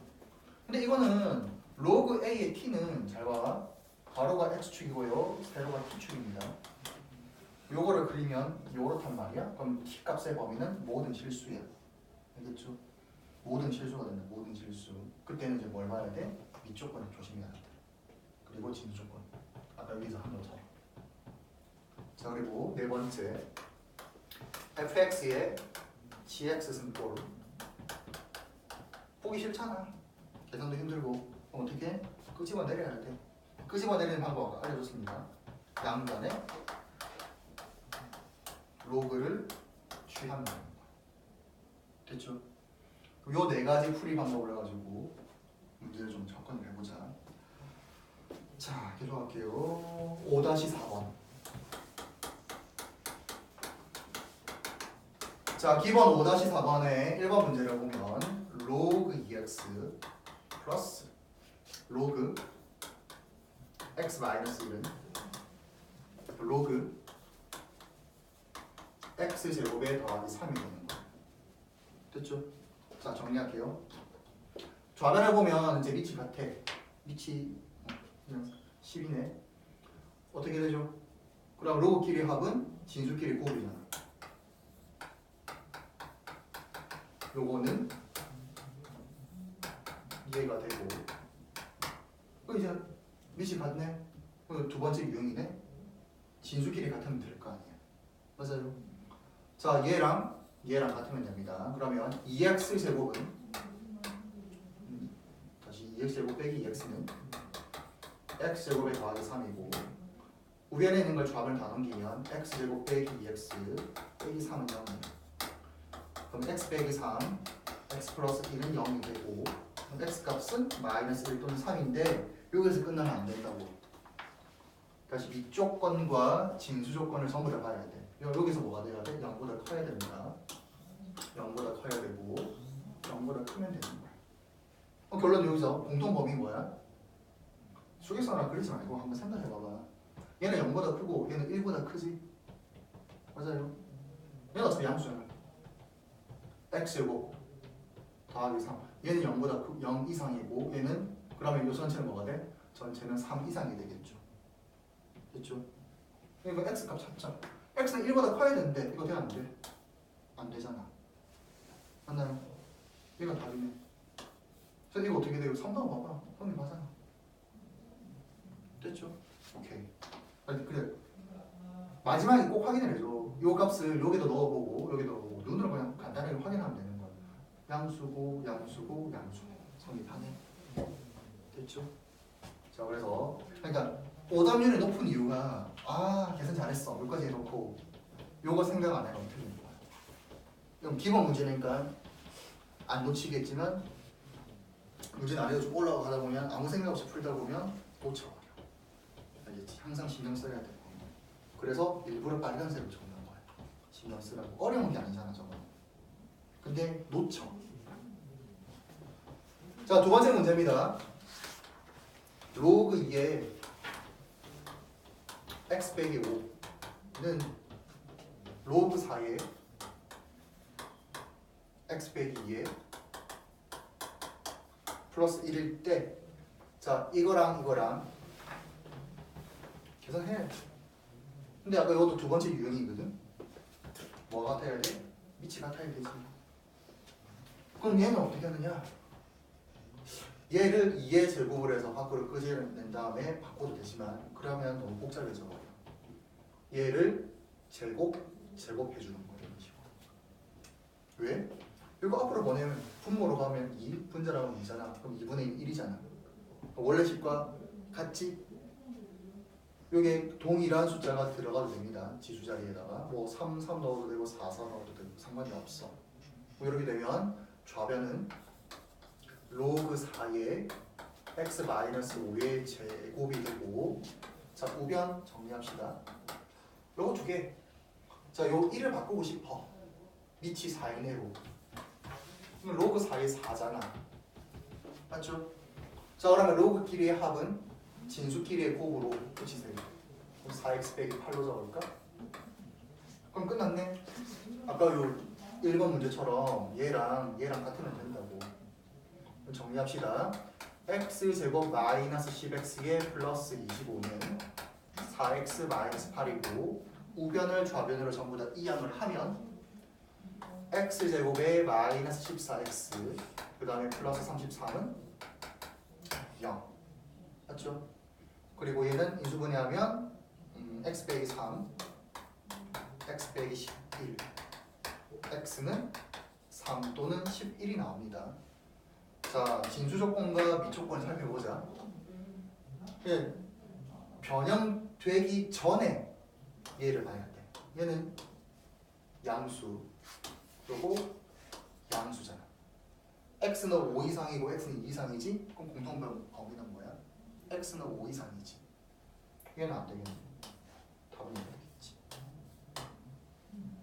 근데 이거는 로그 a의 t는 잘 봐. 가로가 x축이고요, 세로가 t축입니다. 요거를 그리면 요렇단 말이야. 그럼 t 값의 범위는 모든 실수야. 알겠죠? 모든 실수가 된다. 모든 실수. 그때는 이제 뭘 봐야 돼? 밑조건을 조심해야 돼. 그리고 진수조건. 아까 여기서 한 것처럼. 자, 그리고 네 번째, fx의 gx 승꼴. 보기 싫잖아. 계산도 힘들고. 그럼 어떻게? 끄집어내려야 돼. 끄집어내리는 방법 알려줬습니다. 양변에 로그를 취하면 됩니다. 됐죠? 요 네 가지 풀이 방법을 해가지고 문제를 좀 접근을 해보자. 자, 계속할게요. 5-4번. 자, 기본 5-4번의 1번 문제를 보면 로그 2x 플러스 로그 x 마이너스 1은 로그 x 제곱에 더하기 3이 되는 거예요. 됐죠? 자, 정리할게요. 좌변을 보면 이제 밑이 같아. 밑이 그냥 10이네. 어떻게 되죠? 그럼 로그끼리 합은 진수끼리 곱이잖아. 요거는 이해가 되고. 이제 밑이 같네. 두 번째 유형이네. 진수끼리 같으면 될 거 아니야. 맞아요. 자, 얘랑 같으면 됩니다. 그러면 2x 제곱은 다시 2x 제곱 빼기 2x는 x 제곱에 더하기 3이고, 우변에 있는 걸 좌변을 다 넘기면 x 제곱 빼기 2x 빼기 3은 0이에요. 그럼 x 빼기 3, x 플러스 1은 0이 되고, 그럼 x 값은 마이너스 1 또는 3인데 여기서 끝나면 안 된다고. 다시 밑조건과 진수조건을 전부 다 봐야 돼. 여기서 뭐가 돼야 돼? 0보다 커야 됩니다. 0보다 커야 되고 0보다 크면 되는 거야. 결론 여기서 공통범위 뭐야? 수직선을 그리지 말고 한번 생각해봐봐. 얘는 0보다 크고 얘는 1보다 크지? 맞아요. 얘는 어차피 양수잖아. x제곱 더하기 3. 얘는 0보다 0 이상이고 얘는, 그러면 이 전체는 뭐가 돼? 전체는 3 이상이 되겠죠. 됐죠? 이거 x값 찾자. x는 1보다 커야 되는데 이거 돼? 안 돼? 안 되잖아. 맞나요? 얘가 답이네. 그래서 이거 어떻게 돼요? 3 넣어봐봐. 성립하잖아. 됐죠? 오케이. 아니, 그래. 마지막에 꼭 확인을 해줘. 요 값을 여기다 넣어보고 여기다 넣어보고 눈으로 그냥 간단하게 확인하면 되는 거야. 양수고 양수고 양수. 성립하네. 됐죠? 자, 그래서 그러니까 오답률이 높은 이유가 계산 잘했어. 여기까지 해놓고 요거 생각 안 해도 틀린 거야. 그럼 기본 문제니까 안 놓치겠지만 문제는 안 해도 좀 올라가다 보면 아무 생각 없이 풀다 보면 놓쳐버려. 알겠지? 항상 신경 써야 되고. 그래서 일부러 빨간색을 적는 거야. 신경 쓰라고. 어려운 게 아니잖아 저거. 근데 놓쳐. 자, 두 번째 문제입니다. 로그 2의 x 빼기 5는 로그 4의 x 빼기 2의 플러스 1일 때, 자, 이거랑 계산해. 근데 아까 이것도 두 번째 유형이거든. 뭐가 같아야 돼? 밑이 같아야 되지. 그럼 얘는 어떻게 하느냐? 얘를 2의 제곱을 해서 밖으로 끄집어낸 다음에 바꿔도 되지만 그러면 너무 복잡해져 버려. 얘를 제곱해주는 거야. 이런 식으로. 왜? 이거 앞으로 보내면 분모로 가면 2, 분자라면 2잖아. 그럼 2분의 1이잖아. 원래 식과 같지? 여기에 동일한 숫자가 들어가도 됩니다. 지수 자리에다가 뭐 3 넣어도 되고 4 넣어도 되고 상관이 없어. 뭐 이렇게 되면 좌변은 로그 4의 x-5의 제곱이 되고, 자, 우변 정리합시다. 요거 두 개. 자, 요 1을 바꾸고 싶어. 밑이 4이네로. 그럼 로그 4의 4잖아. 맞죠? 자, 그러면 로그끼리의 합은 진수끼리의 곱으로 붙이세요. 그럼 4x 빼기 8로 적을까? 그럼 끝났네. 아까 요 1번 문제처럼 얘랑 같으면 된다고. 그럼 정리합시다. x제곱 마이너스 10x의 플러스 25는 4x 마이너스 8이고, 우변을 좌변으로 전부 다 이항을 하면 x제곱에 마이너스 14x 그 다음에 플러스 33은 0. 맞죠? 그리고 얘는 인수분해하면 x 빼기 3, x 빼기 11, x는 3 또는 11이 나옵니다. 자, 진수조건과 미조건을 살펴보자. 변형되기 전에 얘를 봐야 돼. 얘는 양수, 그리고 양수잖아. x는 5 이상이고 x는 2 이상이지? 그럼 공통 범위는 뭐야? x는 5 이상이지. 얘는 안 되겠네. 답은 되겠지.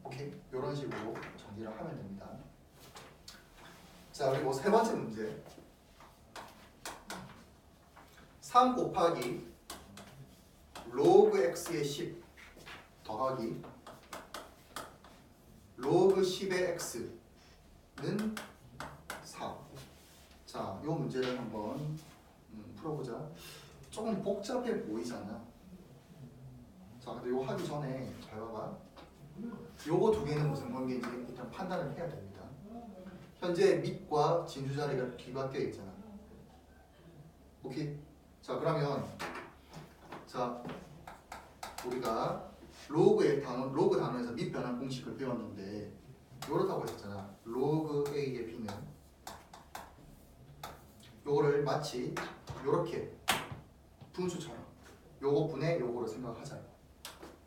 오케이? 이런 식으로 정리를 하면 됩니다. 자, 그리고 세 번째 문제. 3 곱하기 로그 x의 10 더하기 로그 10의 x는 4. 자, 이 문제를 한번 풀어보자. 조금 복잡해 보이잖아. 자, 근데 이거 하기 전에 잘 봐봐. 요거 두 개는 무슨 관계인지 일단 판단을 해야 됩니다. 현재 밑과 진수 자리가 뒤바뀌어 있잖아. 오케이? 자, 그러면 자, 우리가 로그 단원에서 밑 변환 공식을 배웠는데 요렇다고 했잖아. 로그 A의 B는 요거를 마치 요렇게 분수처럼 요거 분의 요거로 생각하자.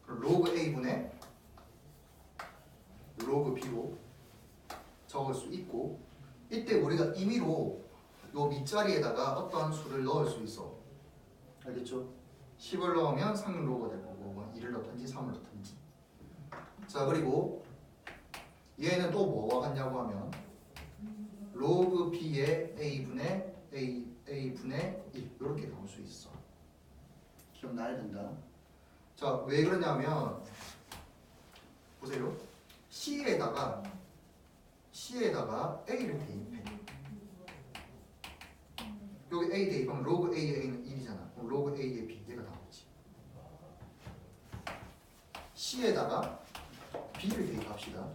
그럼 로그 A 분의 로그 B로 적을 수 있고, 이때 우리가 임의로 요 밑자리에다가 어떠한 수를 넣을 수 있어. 알겠죠? 10을 넣으면 3로그가 될 거고, 뭐 2를 넣든지 3을 넣든지. 자, 그리고 얘는 또 뭐가 같냐고 하면 로그 B의 A분의 A분의 1 이렇게 나올 수 있어. 기억나야 된다. 자, 왜 그러냐면 보세요. C에다가 A를 대입해. 여기 A 대입하면 로그 A의 A는 1이잖아. 그럼 로그 A의 B 얘가 나오지. C에다가 B를 대입합시다.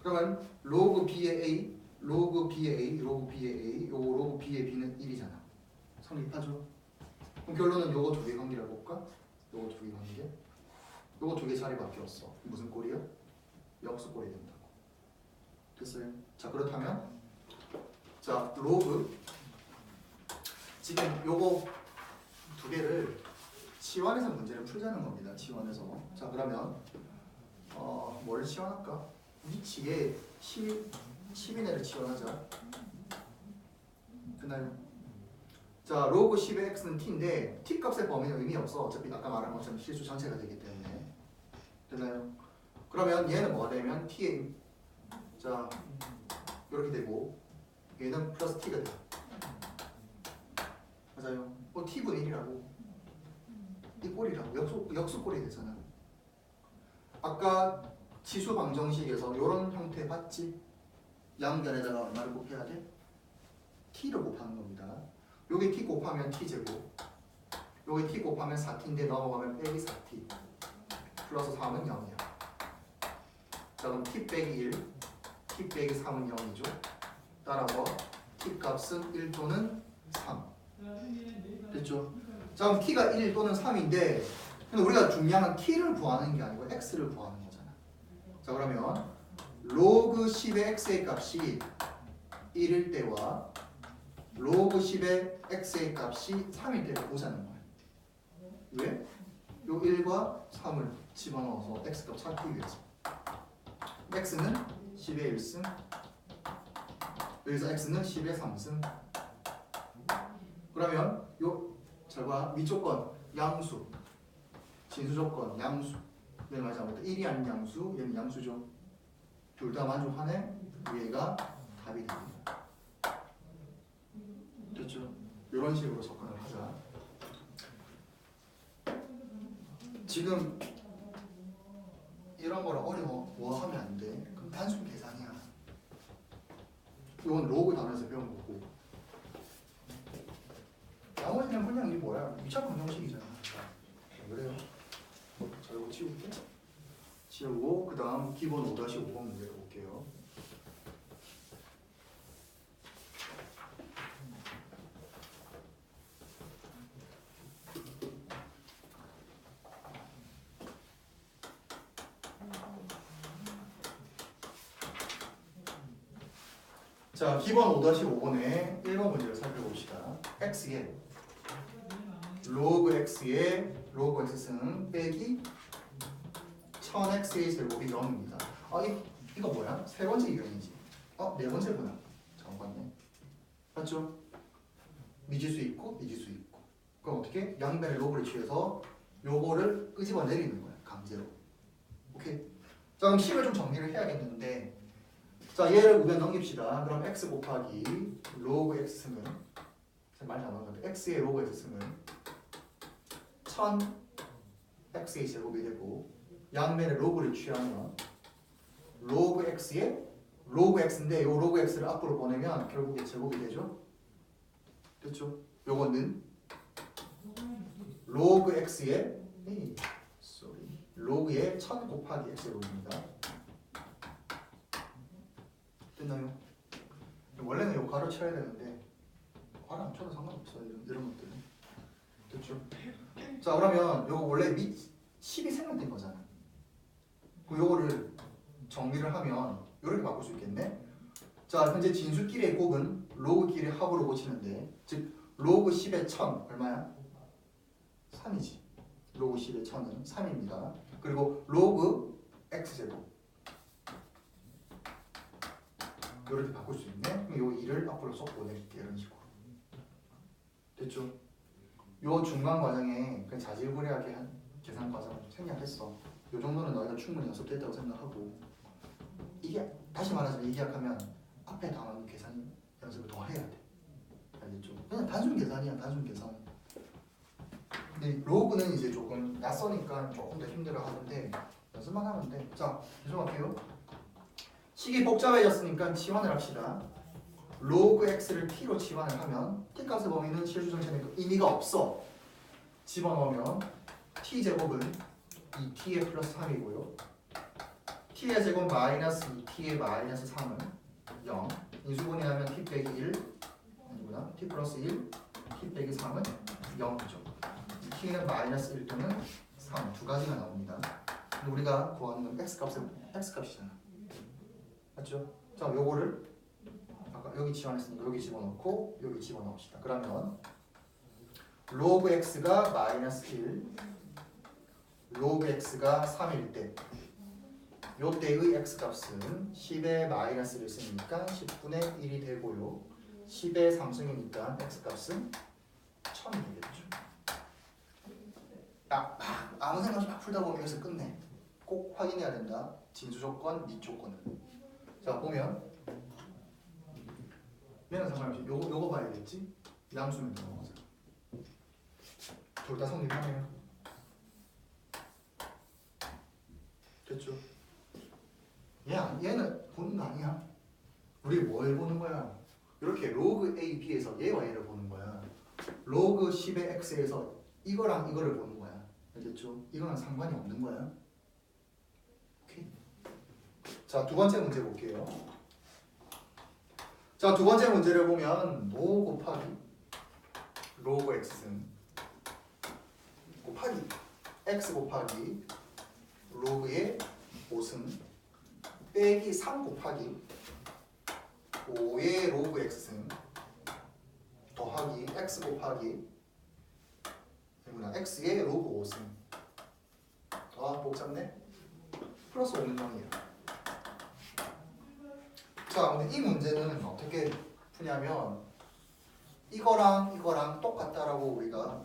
그러면 로그 B의 A, 로그 B의 A, 로그 B의 A, 요 로그 B의 B는 1이잖아. 성립하죠? 그럼 결론은 요거 두 개 관계라고 볼까? 요거 두 개 관계. 요거 두 개 자리 바뀌었어. 무슨 꼴이야? 역수꼴이 된다고. 됐어요? 자, 그렇다면 자, 로그 지금 요거 두 개를 치환해서 문제를 풀자는 겁니다. 치환해서. 자 그러면 뭐를 치환할까? 위치에 10이네를 치환하자. 됐나요? 자 로그 10의 x는 t인데 t 값의 범위는 의미 없어. 어차피 아까 말한 것처럼 실수 전체가 되기 때문에. 됐나요? 그러면 얘는 뭐가 되면 t의 자 이렇게 되고 얘는 플러스 t가 돼. 맞아요. t분의 1이라고. 이 꼴이라고. 역수꼴이 되잖아. 아까 지수 방정식에서 이런 형태 봤지? 양변에다가 얼마를 곱해야 돼? t를 곱하는 겁니다. 여기 t 곱하면 t제곱, 여기 t 곱하면 4t인데 넘어가면 빼기 4t 플러스 3은 0이야. 자 그럼 t 빼기 1, t 빼기 3은 0이죠. 따라서 t 값은 1 또는 3. 됐죠? 자 그럼 t가 1 또는 3인데 근데 우리가 중요한 건 t를 구하는 게 아니고 x를 구하는 거잖아. 자 그러면 로그 10의 x의 값이 1일 때와 로그 10의 x의 값이 3일 때를 보자는 거야. 왜? 요 1과 3을 집어넣어서 x값 찾기 위해서. x는 10의 1승, 여기서 x는 10의 3승. 그러면 요 잘 봐. 위조건 양수, 진수조건 양수. 얘는 말하지 않았다. 1이 아닌 양수, 얘는 양수죠. 둘 다 만족하네. 얘가 답이 됩니다. 됐죠? 이런 식으로 접근을 하자. 지금 이런 거를 어려워 뭐 하면 안 돼. 그럼 단순 계산이야. 이건 로그 단어에서 배운 거고. 나머지는 그냥 이 뭐야? 2차 방정식이잖아. 그래요. 자, 이거 치울게. 치우고 그 다음 기본 5-5번 문제를 볼게요. 자, 기본 5-5번의 1번 문제를 살펴봅시다. x에 로그 x의 로그 x는 빼기 1000x의 제곱이 0입니다. 이거 뭐야? 세 번째 이변이지. 네 번째구나. 잠깐만요. 맞죠? 미지수 있고 미지수 있고. 그럼 어떻게? 양변의 로그를 취해서 요거를 끄집어 내리는 거야. 강제로. 오케이? 자 그럼 10을 좀 정리를 해야겠는데 자 얘를 우변 넘깁시다. 그럼 x 곱하기 로그 x는 말 잘안 건데 x의 로그 x는 1000x의 제곱이 되고 양면의 로그를 취하면 로그 x의 로그 x인데 요 로그 x를 앞으로 보내면 결국에 제곱이 되죠. 됐죠? 요거는 로그 x의 로그의 1000 곱하기 x 제곱입니다. 됐나요? 원래는 요 괄호 쳐야 되는데 괄호 안 쳐도 상관없어요. 이런 것들은. 됐죠? 자 그러면 요거 원래 밑 10이 생략된 거잖아. 요거를 정리를 하면 이렇게 바꿀 수 있겠네. 자 현재 진수끼리의 곱은 로그끼리 합으로 고치는데 즉 로그 10의 1000 얼마야? 3이지. 로그 10의 1000은 3입니다. 그리고 로그 x제곱 이렇게 바꿀 수 있네. 그럼 요 2를 앞으로 쏙 보낼게. 이런 식으로. 됐죠? 요 중간 과정에 그냥 자질구레하게 한 계산 과정을 좀 생략했어. 요 정도는 너희가 충분히 연습됐다고 생각하고 이게 다시 말하자면 이기약하면 앞에 나오는 계산 연습을 더 해야 돼. 알겠죠? 그냥 단순 계산이야. 단순 계산. 근데 로그는 이제 조금 낯서니까 조금 더 힘들어 하는데 연습만 하면 돼. 자, 계속할게요. 식이 복잡해졌으니까 치환을 합시다. 로그 x를 t로 치환을 하면 t 값의 범위는 실수정체니까 의미가 없어. 집어넣으면 t제곱은 2t의 플러스 3이고요. t의 제곱 마이너스 2t의 마이너스 3은 0. 인수분해하면 t 빼기 1 아니구나. t 플러스 1, t 빼기 3은 0이죠. t는 마이너스 1 또는 3 두 가지가 나옵니다. 근데 우리가 구하는 건 x값이잖아. 맞죠? 자, 요거를 아까 여기 치환했으니까 여기 집어넣고 여기 집어넣읍시다. 그러면 로그 x가 마이너스 1, 로그 x가 3일 때 요때의 x값은 10의 마이너스 1승이니까 10분의 1이 되고요. 10의 3승이니까 x값은 1000이 되겠죠. 아무 생각 없이 막 풀다 보면 여기서 끝내. 꼭 확인해야 된다. 진수조건, 미조건을. 자 보면 얘는 상관없이 요거 봐야겠지? 양수면 넘어가자. 둘 다 성립하네요. 됐죠? 얘는 보는 거 아니야. 우리 뭘 보는 거야? 이렇게 로그 A, B에서 얘와 얘를 보는 거야. 로그 10의 X에서 이거랑 이거를 보는 거야. 알겠죠? 이거랑 상관이 없는 거야. 오케이. 자, 두 번째 문제 볼게요. 자, 두 번째 문제를 보면 노 곱하기 로그 X는 곱하기 X 곱하기 로그의 5승 빼기 3 곱하기 5의 로그 x승 더하기 x 곱하기 x의 로그 5승. 복잡네. 플러스 5는 0이에요. 자, 근데 이 문제는 어떻게 푸냐면 이거랑 이거랑 똑같다라고 우리가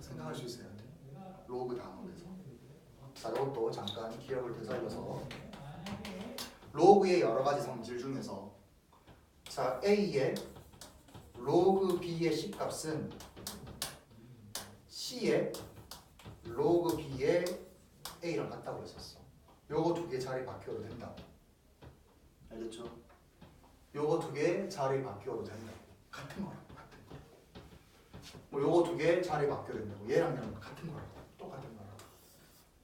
생각할 수 있어야 돼. 로그 단원에서. 자, 이것도 잠깐 기억을 되살려서 로그의 여러 가지 성질 중에서 자 A의 로그 B의 C값은 C의 로그 B의 A랑 같다고 했었어. 요거 두 개 자리 바뀌어도 된다. 알겠죠? 요거 두 개 자리 바뀌어도 된다. 같은 거라고. 같은 거. 뭐 요거 두 개 자리 바뀌어도 된다고. 얘랑 얘랑 같은 거라고. 똑같은 거라고.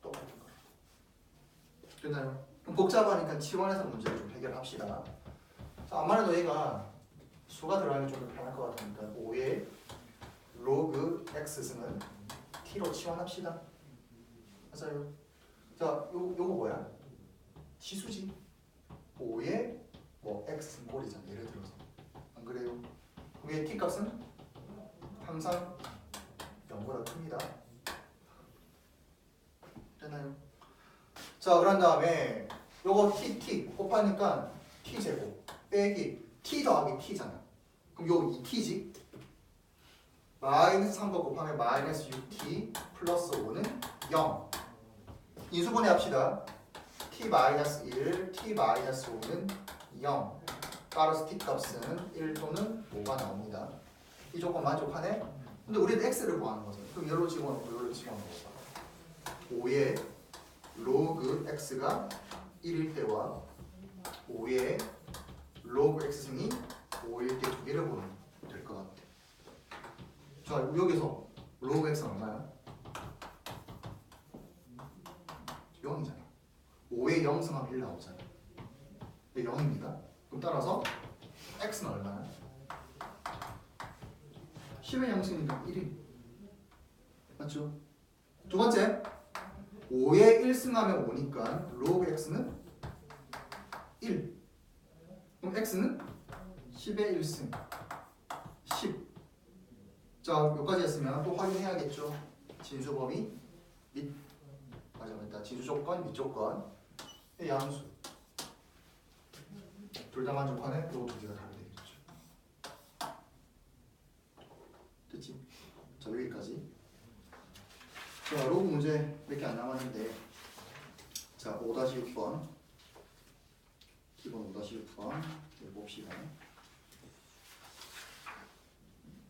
똑같은 거라고. 됐나요? 그럼 복잡하니까 치원해서 문제를 좀 해결합시다. 자, 아무래도 얘가 수가 들어가면 좀 더 편할 것 같으니까 5의 로그 x승은 t로 치환합시다. 맞아요. 자, 요거 뭐야? 치수지. 5의 뭐 x승 꼴이잖아. 예를 들어서. 안 그래요? 위에 t 값은 항상 0보다 큽니다. 되나요? 자, 그런 다음에 요거 t 곱하니까 t제곱 빼기 t 더하기 t잖아. 그럼 요거 2t지? 마이너스 3거 곱하면 마이너스 6t 플러스 5는 0. 인수분해 합시다. t 마이너스 1, t 마이너스 5는 0. 따라서 t 값은 1 또는 5가 나옵니다. 이 조건 만족하네? 근데 우리는 x를 구하는 거죠. 그럼 여기로 집어넣고 여기로 집어넣고 5의 로그 x가 1일 때와 5의 로그 x승이 5일 때 두 개를 보면 될 것 같아. 자, 여기서 로그 x는 얼마야? 0이잖아. 5의 0승하면 1 나오잖아. 0입니다. 그럼 따라서 x는 얼마야? 10의 0승이니까 1이 맞죠? 두 번째 5의 1승하면 5니까 로그 x는 1. 그럼 x는 10의 1승 10. 자, 여기까지 했으면 또 확인해야겠죠. 진수 범위 및 맞아 진수 조건 및 조건 양수 둘 다 만족하네. 요 두 개가 다르게 되겠죠. 됐지? 자, 여기까지. 자, 로그 문제 몇 개 안 남았는데 자 5-6번 기본 5-6번 봅시다.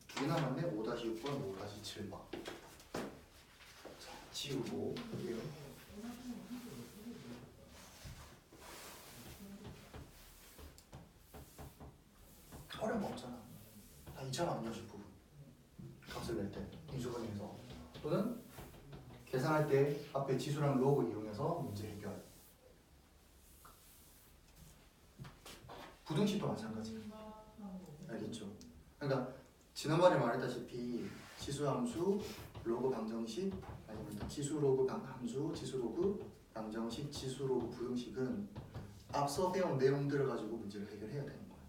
두 개 남았네. 5-6번, 5-7번. 자, 지우고 여기요. 어려운 거 없잖아. 다 2차원 안정식 부분. 값을 낼 때 인수분해에서 또는 계산할 때 앞에 지수랑 로그 이용해서 문제 해결. 부등식도 마찬가지. 알겠죠? 그러니까 지난번에 말했다시피 지수함수, 로그 방정식, 아니면 지수 로그 함수, 지수 로그 방정식, 지수 로그 부등식은 앞서 배운 내용들을 가지고 문제를 해결해야 되는 거예요.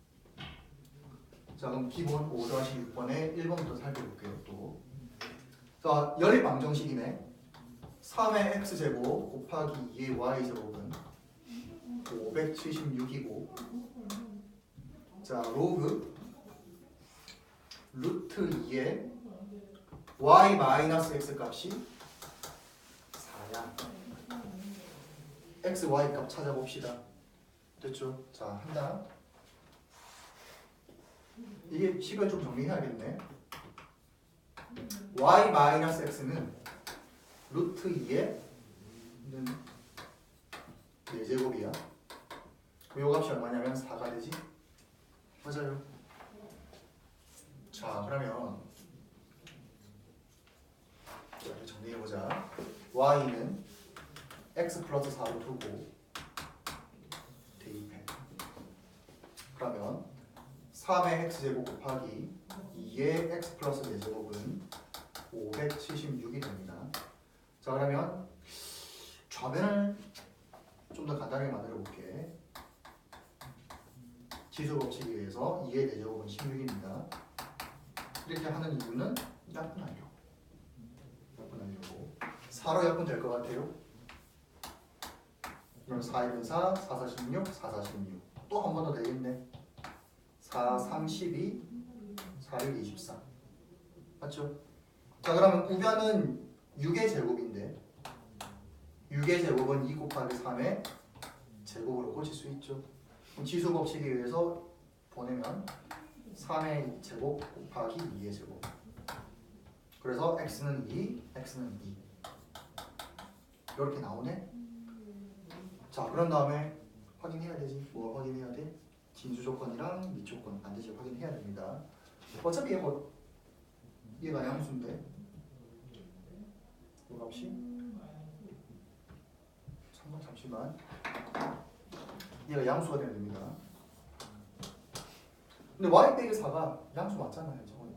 자, 그럼 기본 5-6번의 1번부터 살펴볼게요. 또 자, 연립 방정식이네. 3의 x제곱 곱하기 2의 y제곱은 576이고, 자 로그 루트 2의 y 마이너스 x 값이 4야. x, y 값 찾아봅시다. 됐죠? 자, 한다. 이게 식을 좀 정리해야겠네. y 마이너스 x는 루트 2의 4제곱이야. 요 값이 얼마냐면 4가 되지? 맞아요. 자, 그러면 이렇게 정리해보자. y는 x 플러스 4로 두고 대입해. 그러면 3의 x제곱 곱하기 2의 x 플러스 4제곱은 576이 됩니다. 자, 그러면 좌변을 좀 더 간단하게 만들어 볼게. 지수 법칙에 의해서 2의 4제곱은 16입니다. 이렇게 하는 이유는 약분하려고. 4로 약분될 것 같아요? 그럼 4, 1은 4, 4, 4, 16, 4, 4, 16. 또 한 번 더 되겠네. 4, 3, 12, 4, 6, 24. 맞죠? 자, 그러면 우변은 6의 제곱인데 6의 제곱은 2 곱하기 3의 제곱으로 고칠 수 있죠. 그럼 지수 법칙에 의해서 보내면 3의 제곱 곱하기 2의 제곱. 그래서 x는 2, x는 2. 이렇게 나오네. 자, 그런 다음에 확인해야 되지. 뭘 확인해야 돼? 진수 조건이랑 미 조건 반드시 확인해야 됩니다. 어차피 얘가 양수인데 이 값이 잠시만, 얘가 양수가 되면 됩니다. 근데 y 빼기 4가 양수 맞잖아요. 저거는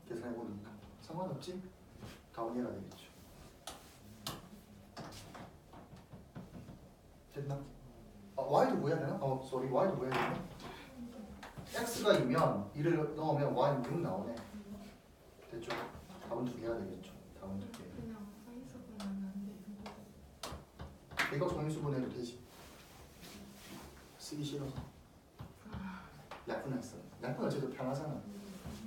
계산해보니까 상관없지? 다음 얘가 되겠죠. 됐나? y도 구해야 되나? y도 구해야 되나? x가 2면 1을 넣으면 y는 6 나오네. 됐죠? 답은 2개가 되겠죠. 답은 2개. 그냥 상위수분하면 안 돼. 이거 정의수분해도 되지. 쓰기 싫어서. 약분했어. 약분 어쨌든 편하잖아.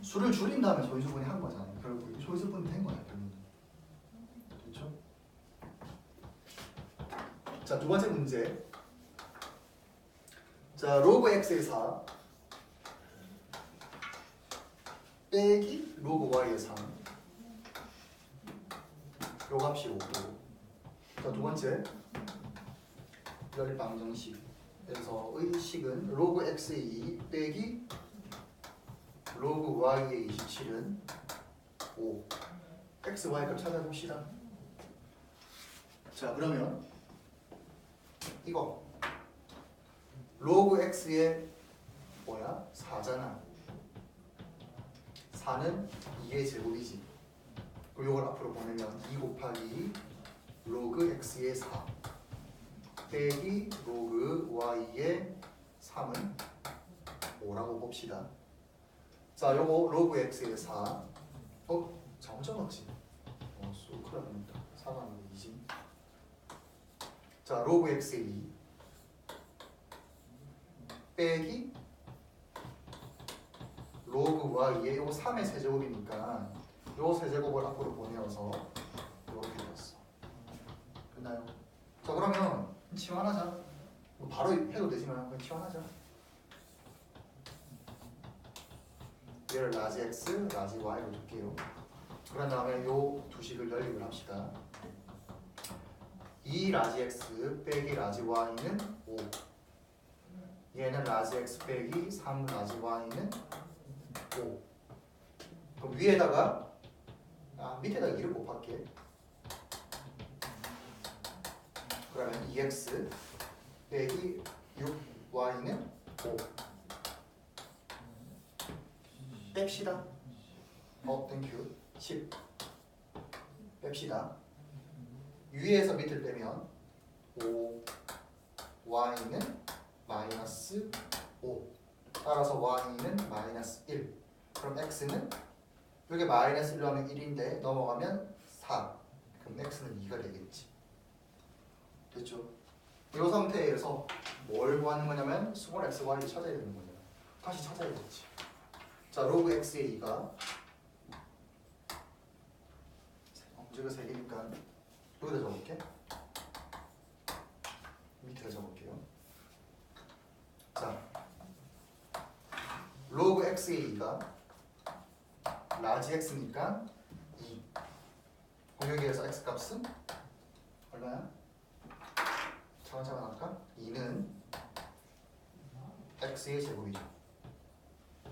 수를 줄인 다음에 정의수분해 한 거잖아. 결국 정의수분이 된 거야. 결국은. 됐죠? 자, 두 번째 문제. 자, 로그 x의 4 빼기 로그 y의 3. 요 값이 5고. 자, 두 번째. 연립 방정식에서의 식은 로그 x의 2 빼기 로그 y의 27은 5. x, y 값 찾아봅시다. 자, 그러면 이거 로그 x의 뭐야? 4잖아. 4는 2의 제곱이지. 그리고 이걸 앞으로 보내면 2 곱하기 로그 x의 4 빼기 로그 y의 3은 5라고 봅시다. 자, 요거 로그 x의 4. 잘못 적었지? 큰일 납니다. 4가 아니고 2지. 자, 로그 x의 2 빼기 로그 y의 요 3의 세제곱이니까 요 세제곱을 앞으로 보내어서 이렇게 되었어. 됐나요? 자, 그러면 치환하자. 뭐 바로 해도 되지만 그냥 치환하자. 얘를 라지 x, 라지 y로 둘게요. 그런 다음에 요 두 식을 연립을 합시다. 2 라지 x 빼기 라지 y는 5. 얘는 라지 x 빼기 3 라지 y는 5. 그럼 위에다가 밑에다가 2를 곱할게. 그러면 2x 빼기 6y는 5. 뺍시다. 땡큐. 10 뺍시다. 위에서 밑을 빼면 5y는 마이너스 5. 따라서 y는 마이너스 1. 그럼 x는 여기 마이너스 1로 하면 1인데 넘어가면 4. 그럼 x는 2가 되겠지. 됐죠? 이 상태에서 뭘 구하는 거냐면 스몰 x, y를 찾아야 되는 거냐. 다시 찾아야겠지. 자, 로그 x의 2가 문제가 3개니까 여기다 적을게. 밑에다 적을게요. 자, 로그 x의 2가 라지 x니까 2. 공역에서 x 값은 얼마야? 차근차근 할까? 2는 x의 제곱이죠.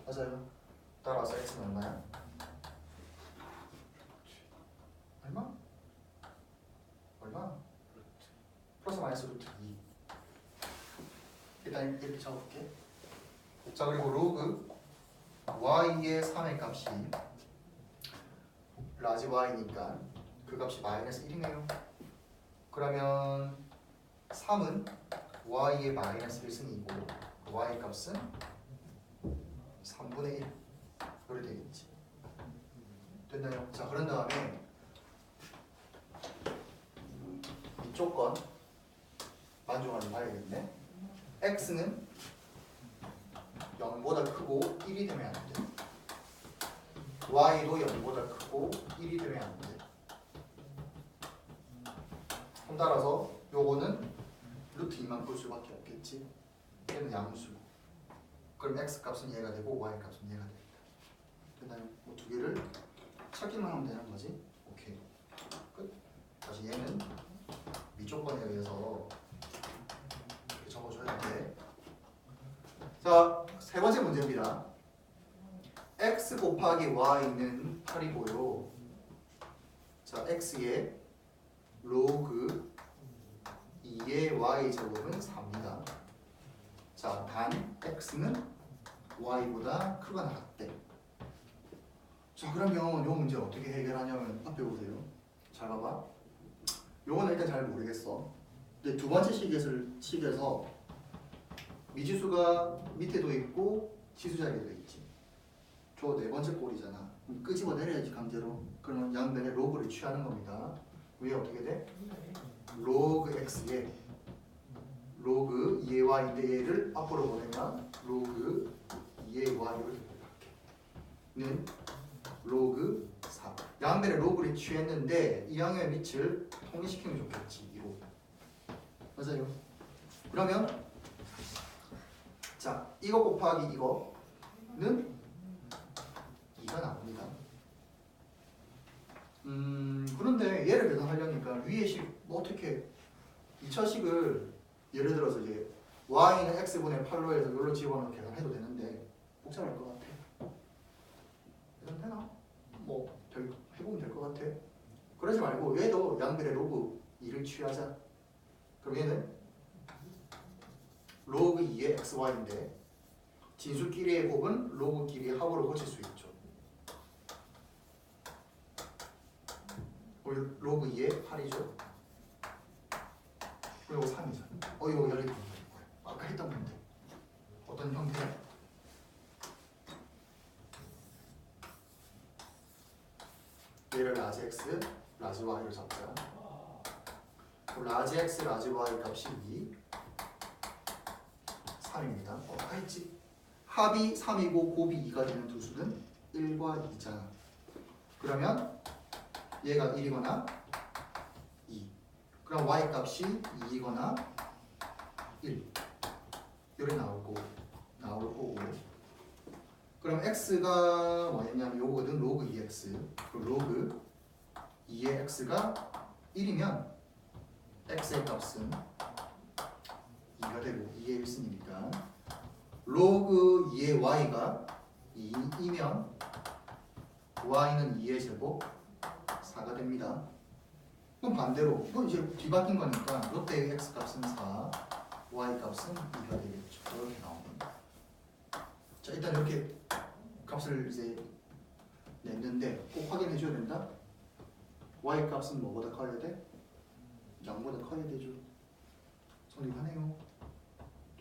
맞아요. 따라서 x는 얼마야? 얼마? 얼마? 플러스 마이너스 루트 2. 일단 이렇게 적어볼게. 자, 그리고 로그 y의 3의 값이 라지 y니까 그 값이 마이너스 1이네요. 그러면 3은 y의 마이너스 1승이고 y 값은 3분의 1 이렇게 되겠지. 됐나요? 자, 그런 다음에 이 조건 만족하는 봐야겠네. x는 0보다 크고 1이 되면 안 돼. y도 0보다 크고 1이 되면 안 돼. 그럼 따라서 요거는 루트 2만 볼 수밖에 없겠지. 얘는 양수고. 그럼 x 값은 얘가 되고 y 값은 얘가 되겠다. 됐나요? 뭐 두 개를 찾기만 하면 되는 거지. 오케이. 끝. 다시 얘는 미조건에 의해서 이렇게 적어줘야 돼. 자, 세 번째 문제입니다. x 곱하기 y는 8이고요. 자, x의 로그 2의 y 제곱은 4입니다. 자, 단 x는 y보다 크거나 같대. 자, 그러면 요 문제 어떻게 해결하냐면 앞에 보세요. 잘 봐봐. 요거는 일단 잘 모르겠어. 근데 두 번째 식에서 미지수가 밑에도 있고 지수 자리에도 있지. 저 네 번째 꼴이잖아. 그럼 끄집어 내려야지 강제로. 그러면 양면에 로그를 취하는 겁니다. 위에 어떻게 돼? 로그 x에 로그 2의 y인데 얘를 앞으로 보내면 로그 2의 y 이렇게 볼게. 는 로그 4. 양면에 로그를 취했는데 이 양의 밑을 통일시키면 좋겠지. 2로. 맞아요. 그러면 자, 이거 곱하기 이거는 2가 나옵니다. 그런데 얘를 계산하려니까 위에 식뭐 어떻게 2차 식을 예를 들어서 이제 y는 x분의 8로 해서 여기로 집어넣어 계산해도 되는데 복잡할 것 같아. 계산되나? 뭐 해보면 될 것 같아. 그러지 말고 얘도 양변의 로그 2를 취하자. 그럼 얘는 로그 2의 xy인데 진수끼리의 곱은 로그끼리의 합으로 고칠 수 있죠. 로그 2의 8이죠. 그리고 3이잖아. 이거 연립 방법인 거야. 아까 했던 건데 어떤 형태? 얘를 라지 x, 라지 y를 잡자. 그럼 라지 x, 라지 y 값이 2, 3입니다. 아까 했지? 합이 3이고 곱이 2가 되는 두 수는 1과 2잖아. 그러면 얘가 1이거나 2. 그럼 y 값이 2이거나 1. 이렇게 나올 거고. 그럼 x가 뭐였냐면 요거거든. 로그 2x. 그럼 로그 2의 x가 1이면 x의 값은 2가 되고 2의 1승이니까 로그 2의 y가 2이면 y는 2의 제곱 4가 됩니다. 그럼 반대로 이건 이제 뒤바뀐 거니까 롯데의 x 값은 4, y 값은 2가 되겠죠. 이렇게 나옵니다. 자, 일단 이렇게 값을 이제 냈는데 꼭 확인해 줘야 된다. y 값은 뭐보다 커야 돼? 0보다 커야 되죠. 성립하네요.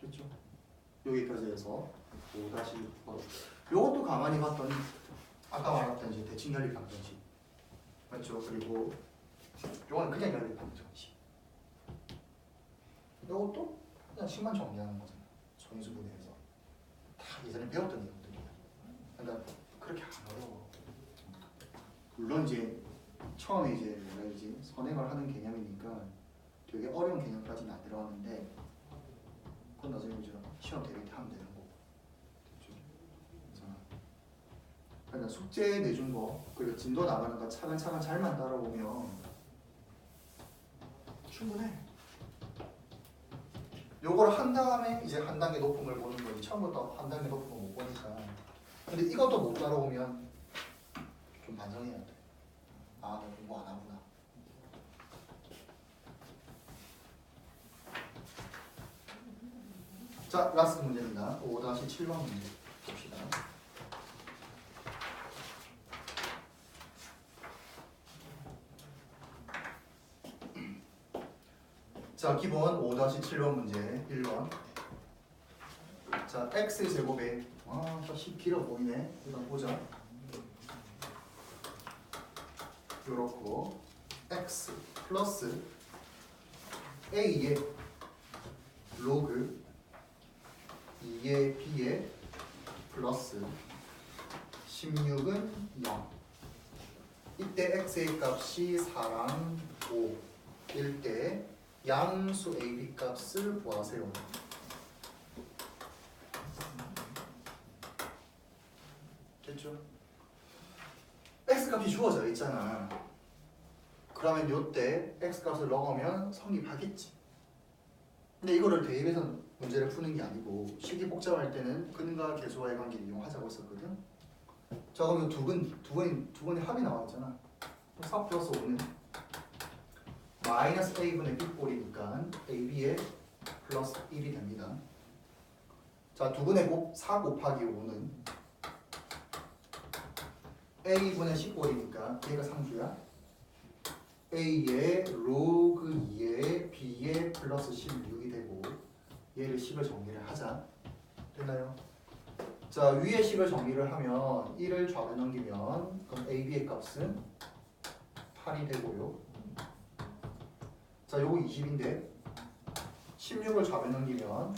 됐죠? 여기까지 해서 5-6번. 요것도 가만히 봤더니 아까 말했던 이제 대칭 연립 방정식 맞죠? 그리고 요건 그냥 연립 방정식. 요것도 그냥 식만 정리하는 거잖아. 소인수분해에서 다 예전에 배웠던 내용들이야. 그러니까 그렇게 안 어려워. 물론 이제 처음에 이제 뭐라 해야지 선행을 하는 개념이니까 되게 어려운 개념까지는 안 들어갔는데 그건 나중에 이제 시험 대비 때 하면 되는 거고. 됐죠? 그러니까 숙제 내준 거 그리고 진도 나가는 거 차근차근 잘만 따라오면 충분해. 요걸 한 다음에 이제 한 단계 높은 걸 보는 거지. 처음부터 한 단계 높은 거 못 보니까. 근데 이것도 못 따라오면 좀 반성해야 돼. 아, 나 공부 안 하구나. 자, 라스트 문제입니다. 5-7번 문제 봅시다. 자, 기본 5-7번 문제 1번. 자, x제곱에 좀 길어 보이네. 일단 보자. 요렇고 x 플러스 a의 로그 2의 b의 플러스 16은 0. 이때 x의 값이 4랑 5일 때 양수 ab 값을 구하세요. 됐죠? x 값이 주어져 있잖아. 그러면 요때 x 값을 넣으면 성립하겠지. 근데 이거를 대입해서 문제를 푸는 게 아니고 식이 복잡할 때는 근과 계수와의 관계를 이용하자고 했었거든. 자, 그럼 두 근의 합이 나와 있잖아. 4 플러스 5는 마이너스 a분의 b꼴이니까 ab의 플러스 1이 됩니다. 자, 두 근의 4 곱하기 5는 a분의 10꼴이니까 얘가 상수야. a의 로그 2의 b의 플러스 16이 되고 얘를 10을 정리를 하자. 됐나요? 자, 위에 10을 정리를 하면 1을 좌로 넘기면 그럼 ab의 값은 8이 되고요. 자, 요거 20인데 16을 좌로 넘기면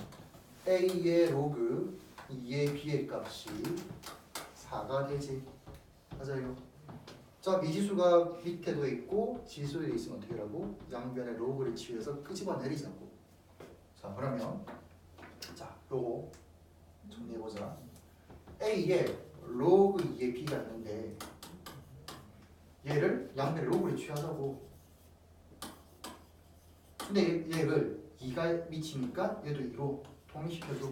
a의 로그 2의 b의 값이 4가 되지. 맞아요. 자, 미지수가 밑에도 있고 지수에 있으면 어떻게 하라고? 양변의 로그를 취해서 끄집어내리자고. 자, 그러면 자, 요거 정리해보자. a에 로그 2의 b가 있는데 얘를 양변의 로그를 취하자고. 근데 얘를 2가 미치니까 얘도 2로 통일시켜줘.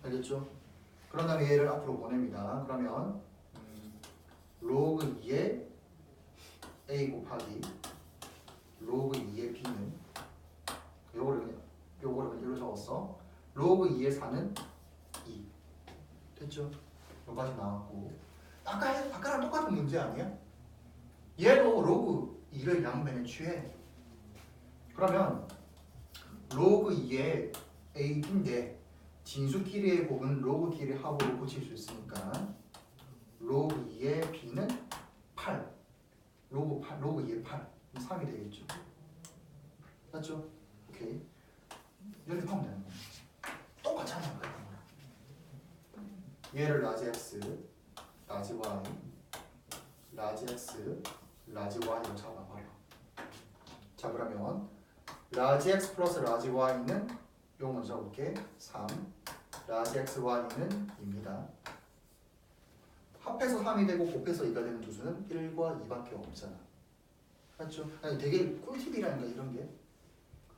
알겠죠? 그런 다음에 얘를 앞으로 보냅니다. 그러면 로그 2의 a 곱하기 로그 2의 b는 요거를 그냥 1로 적었어. 로그 2의 4는 2. 됐죠? 여기까지 나왔고 아까랑 똑같은 문제 아니야? 얘도 로그 2를 양변에 취해. 그러면 로그 2의 a, b인데 진수끼리의 곱은 로그끼리 합으로 고칠 수 있으니까 로그 2의 b는 8. 로그 2의 8. 3이 되겠죠. 맞죠? 오케이. 연립하면 되는 거야. 똑같잖아. 얘를 라지 x, 라지 y, 라지 x, 라지 y로 잡아봐요. 자, 그러면 라지 x 플러스 라지 y는 요 먼저 볼게. 3. 라지 x y는 2입니다. 합해서 3이 되고 곱해서 2가 되는 두 수는 1과 2밖에 없잖아. 맞죠? 아니, 되게 꿀팁이라니까 이런 게.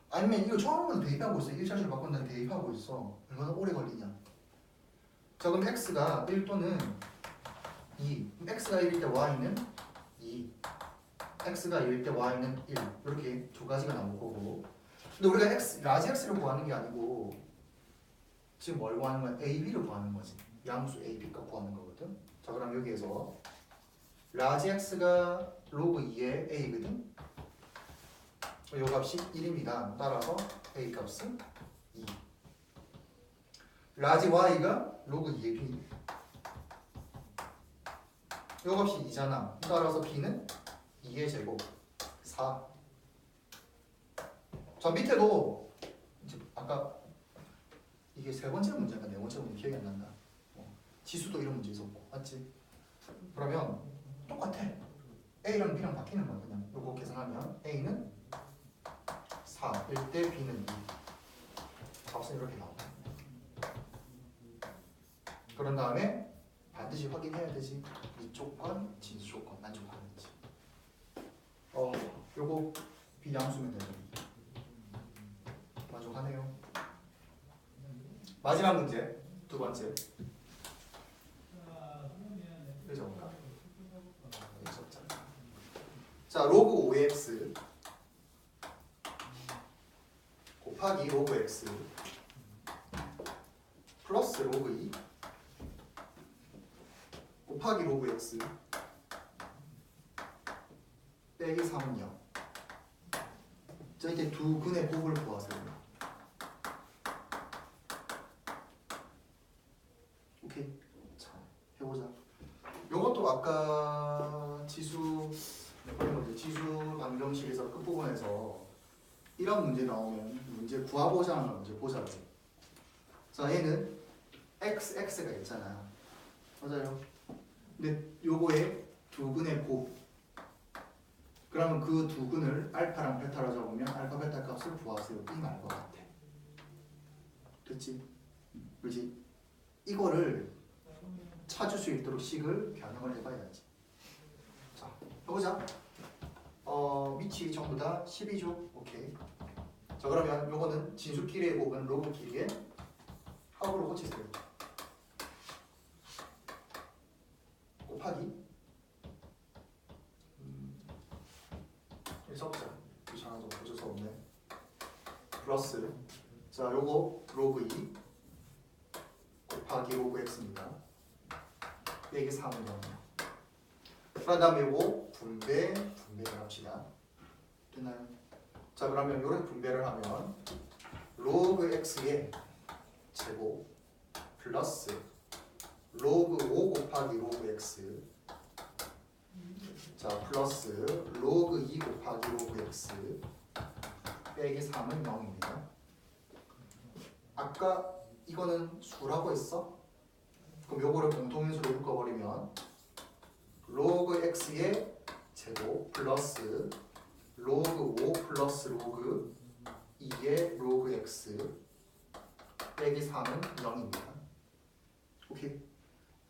아니면 이거 처음부터 대입하고 있어. 1차식으로 바꾼 다음에 대입하고 있어. 얼마나 오래 걸리냐. 자, 그럼 x가 1 또는 2. x가 1일 때 y는 2. x가 1일 때 y는 1. 이렇게 두 가지가 나올 거고. 근데 우리가 라지 x를 구하는 게 아니고 지금 뭘 구하는 거야? ab를 구하는 거지. 양수 ab값 구하는 거거든. 자, 그럼 여기에서 라지 x가 로그 2의 a거든. 요 값이 1입니다. 따라서 a 값은 2. 라지 y가 로그 2의 b. 요 값이 2잖아. 따라서 b는 2의 제곱 4. 자 밑에도 이제 아까 이게 세 번째 문제인가 네 번째 문제 기억이 안 난다. 지수도 이런 문제 있었고 맞지? 그러면 똑같아. A랑 B랑 바뀌는 거야 그냥. 요거 계산하면 A는 4일 때 B는 2. 값은 이렇게 나온다. 그런 다음에 반드시 확인해야 되지. 이 조건, 진수 조건 만족하는지. 요거 비양수면 되죠. 만족하네요. 마지막 문제, 두 번째. 그죠? 자, 로그 5x 곱하기 로그 x 플러스 로그 2 곱하기 로그 x 빼기 3은 0. 자, 이렇게 두 근의 곱을 구하세요. 오케이. 자, 해보자. 요것도 아까 지수 지수 방정식에서 끝부분에서 이런 문제 나오면 문제 구하고자 하는 문제 보자지. 자, 얘는 x가 있잖아. 맞아요. 근데 요거에 두 근의 곱. 그러면 그 두 근을 알파랑 베타로 적으면 알파 베타 값을 구하세요. 이 말 것 같아. 됐지? 그렇지? 이거를 찾을 수 있도록 식을 변형을 해봐야지. 자, 해보자. 밑이 전부 다 12죠. 오케이. 자, 그러면 요거는 진수끼리의 곱은 로그끼리의 합으로 고치세요. 곱하기 적자. 이상하죠. 어쩔 수 없네. 플러스. 자, 요거 로그 2 곱하기 로그 x입니다. 빼기 3은 0이요. 그 다음에 요거 분배를 합시다. 됐나요? 자, 그러면 이렇게 분배를 하면 로그 x의 제곱 플러스 로그 5 곱하기 로그 x 자 플러스 로그 2 곱하기 로그 x 빼기 3은 0입니다. 아까 이거는 수라고 했어? 그럼 요거를 공통인수로 묶어버리면 로그 x의 제곱 플러스 로그 5 플러스 로그 2의 로그 x 빼기 3은 0입니다. 오케이.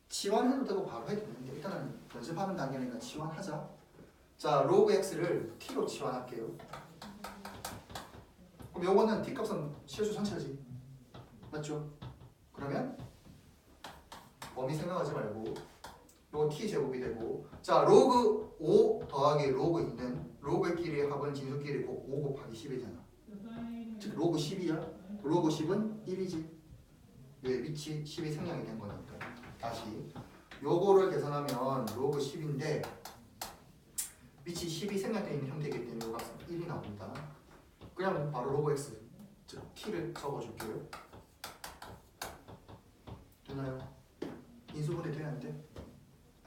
치환해도 되고 바로 해도 되는데 일단은 연습하는 단계니까 치환하자. 자, 로그 x를 t로 치환할게요. 그럼 요거는 t 값은 실수 전체지. 맞죠? 그러면 범위 생각하지 말고 요거 t 제곱이 되고 자 로그 5 더하기 로그 2는 로그끼리의 합은 진수끼리 5 곱하기 10이잖아. 즉 로그 10이야. 로그 10은 1이지. 왜? 밑이 10이 생략이 된 거니까. 다시 요거를 계산하면 로그 10인데 밑이 10이 생략되어 있는 형태이기 때문에 요 값은 1이 나옵니다. 그냥 바로 로그 x 즉 t를 적어줄게요. 되나요? 인수분해 돼야 안 돼?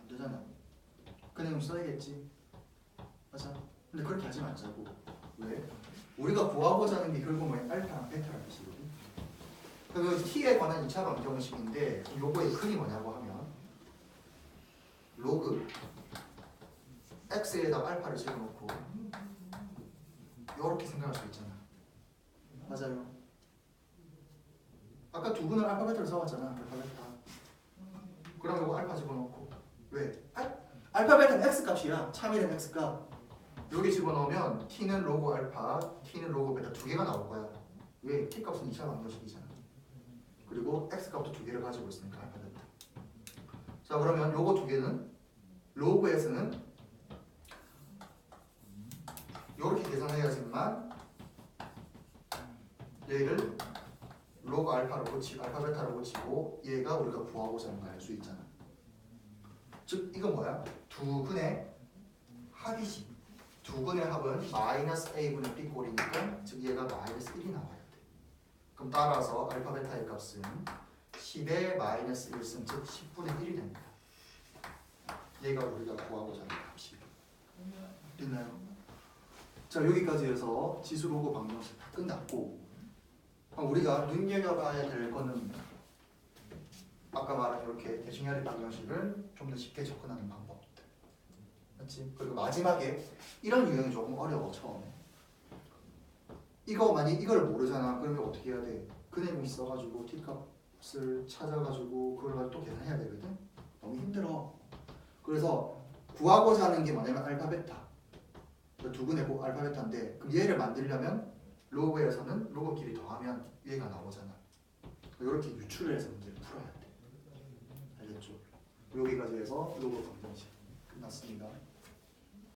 안 되잖아. 그냥 써야겠지. 맞아. 근데 그렇게 하지 말자고. 왜? 우리가 구하고자 하는 게 결국은 알파랑 베타라는 식이거든. 그 t에 관한 2차 방정식인데 요거의 근이 뭐냐고 하면 로그 x에다 알파를 집어넣고 요렇게 생각할 수 있잖아. 맞아요. 아까 두 분은 알파 베타를 써왔잖아. 알파 베타. 그럼 요거 알파 집어넣고 왜? 알파 베타는 x 값이야. 참이름 x 값. 여기 집어넣으면 t는 로그 알파, t는 로그 베타 두 개가 나올 거야. 왜? t 값은 2차 방정식이잖아. 그리고 x 값도 두 개를 가지고 있으니까 알파 베타. 자, 그러면 요거 두 개는 로그에서는 요렇게 계산해야지만 얘를 로그 알파로 고치고 알파 베타로 고치고 얘가 우리가 구하고자 하는 걸 알 수 있잖아. 즉 이건 뭐야? 두 근의 합이지. 두 근의 합은 마이너스 a분의 b 꼴이니까 즉 얘가 마이너스 1이 나와야 돼. 그럼 따라서 알파 베타의 값은 10의 마이너스 1승 즉 10분의 1이 됩니다. 얘가 우리가 구하고자 하는 값이 됐나요? 자 여기까지 해서 지수 로그 방정식 다 끝났고 우리가 눈여겨봐야 될 거는 아까 말한 이렇게 대칭혈의 방정식을 좀 더 쉽게 접근하는 방법들 맞지? 그리고 마지막에 이런 유형이 조금 어려워 처음에 만약 이걸 모르잖아 그러면 어떻게 해야 돼? 그네모 있어가지고 t값을 찾아가지고 그걸 가지고 또 계산해야 되거든? 너무 힘들어 그래서 구하고자 하는 게 뭐냐면 알파 베타 두 근의 알파 베타인데 그럼 얘를 만들려면 로그에서는 로그끼리 더하면 얘가 나오잖아 이렇게 유출을 해서 문제를 풀어야 돼 알겠죠? 여기까지 해서 로그 방정식 끝났습니다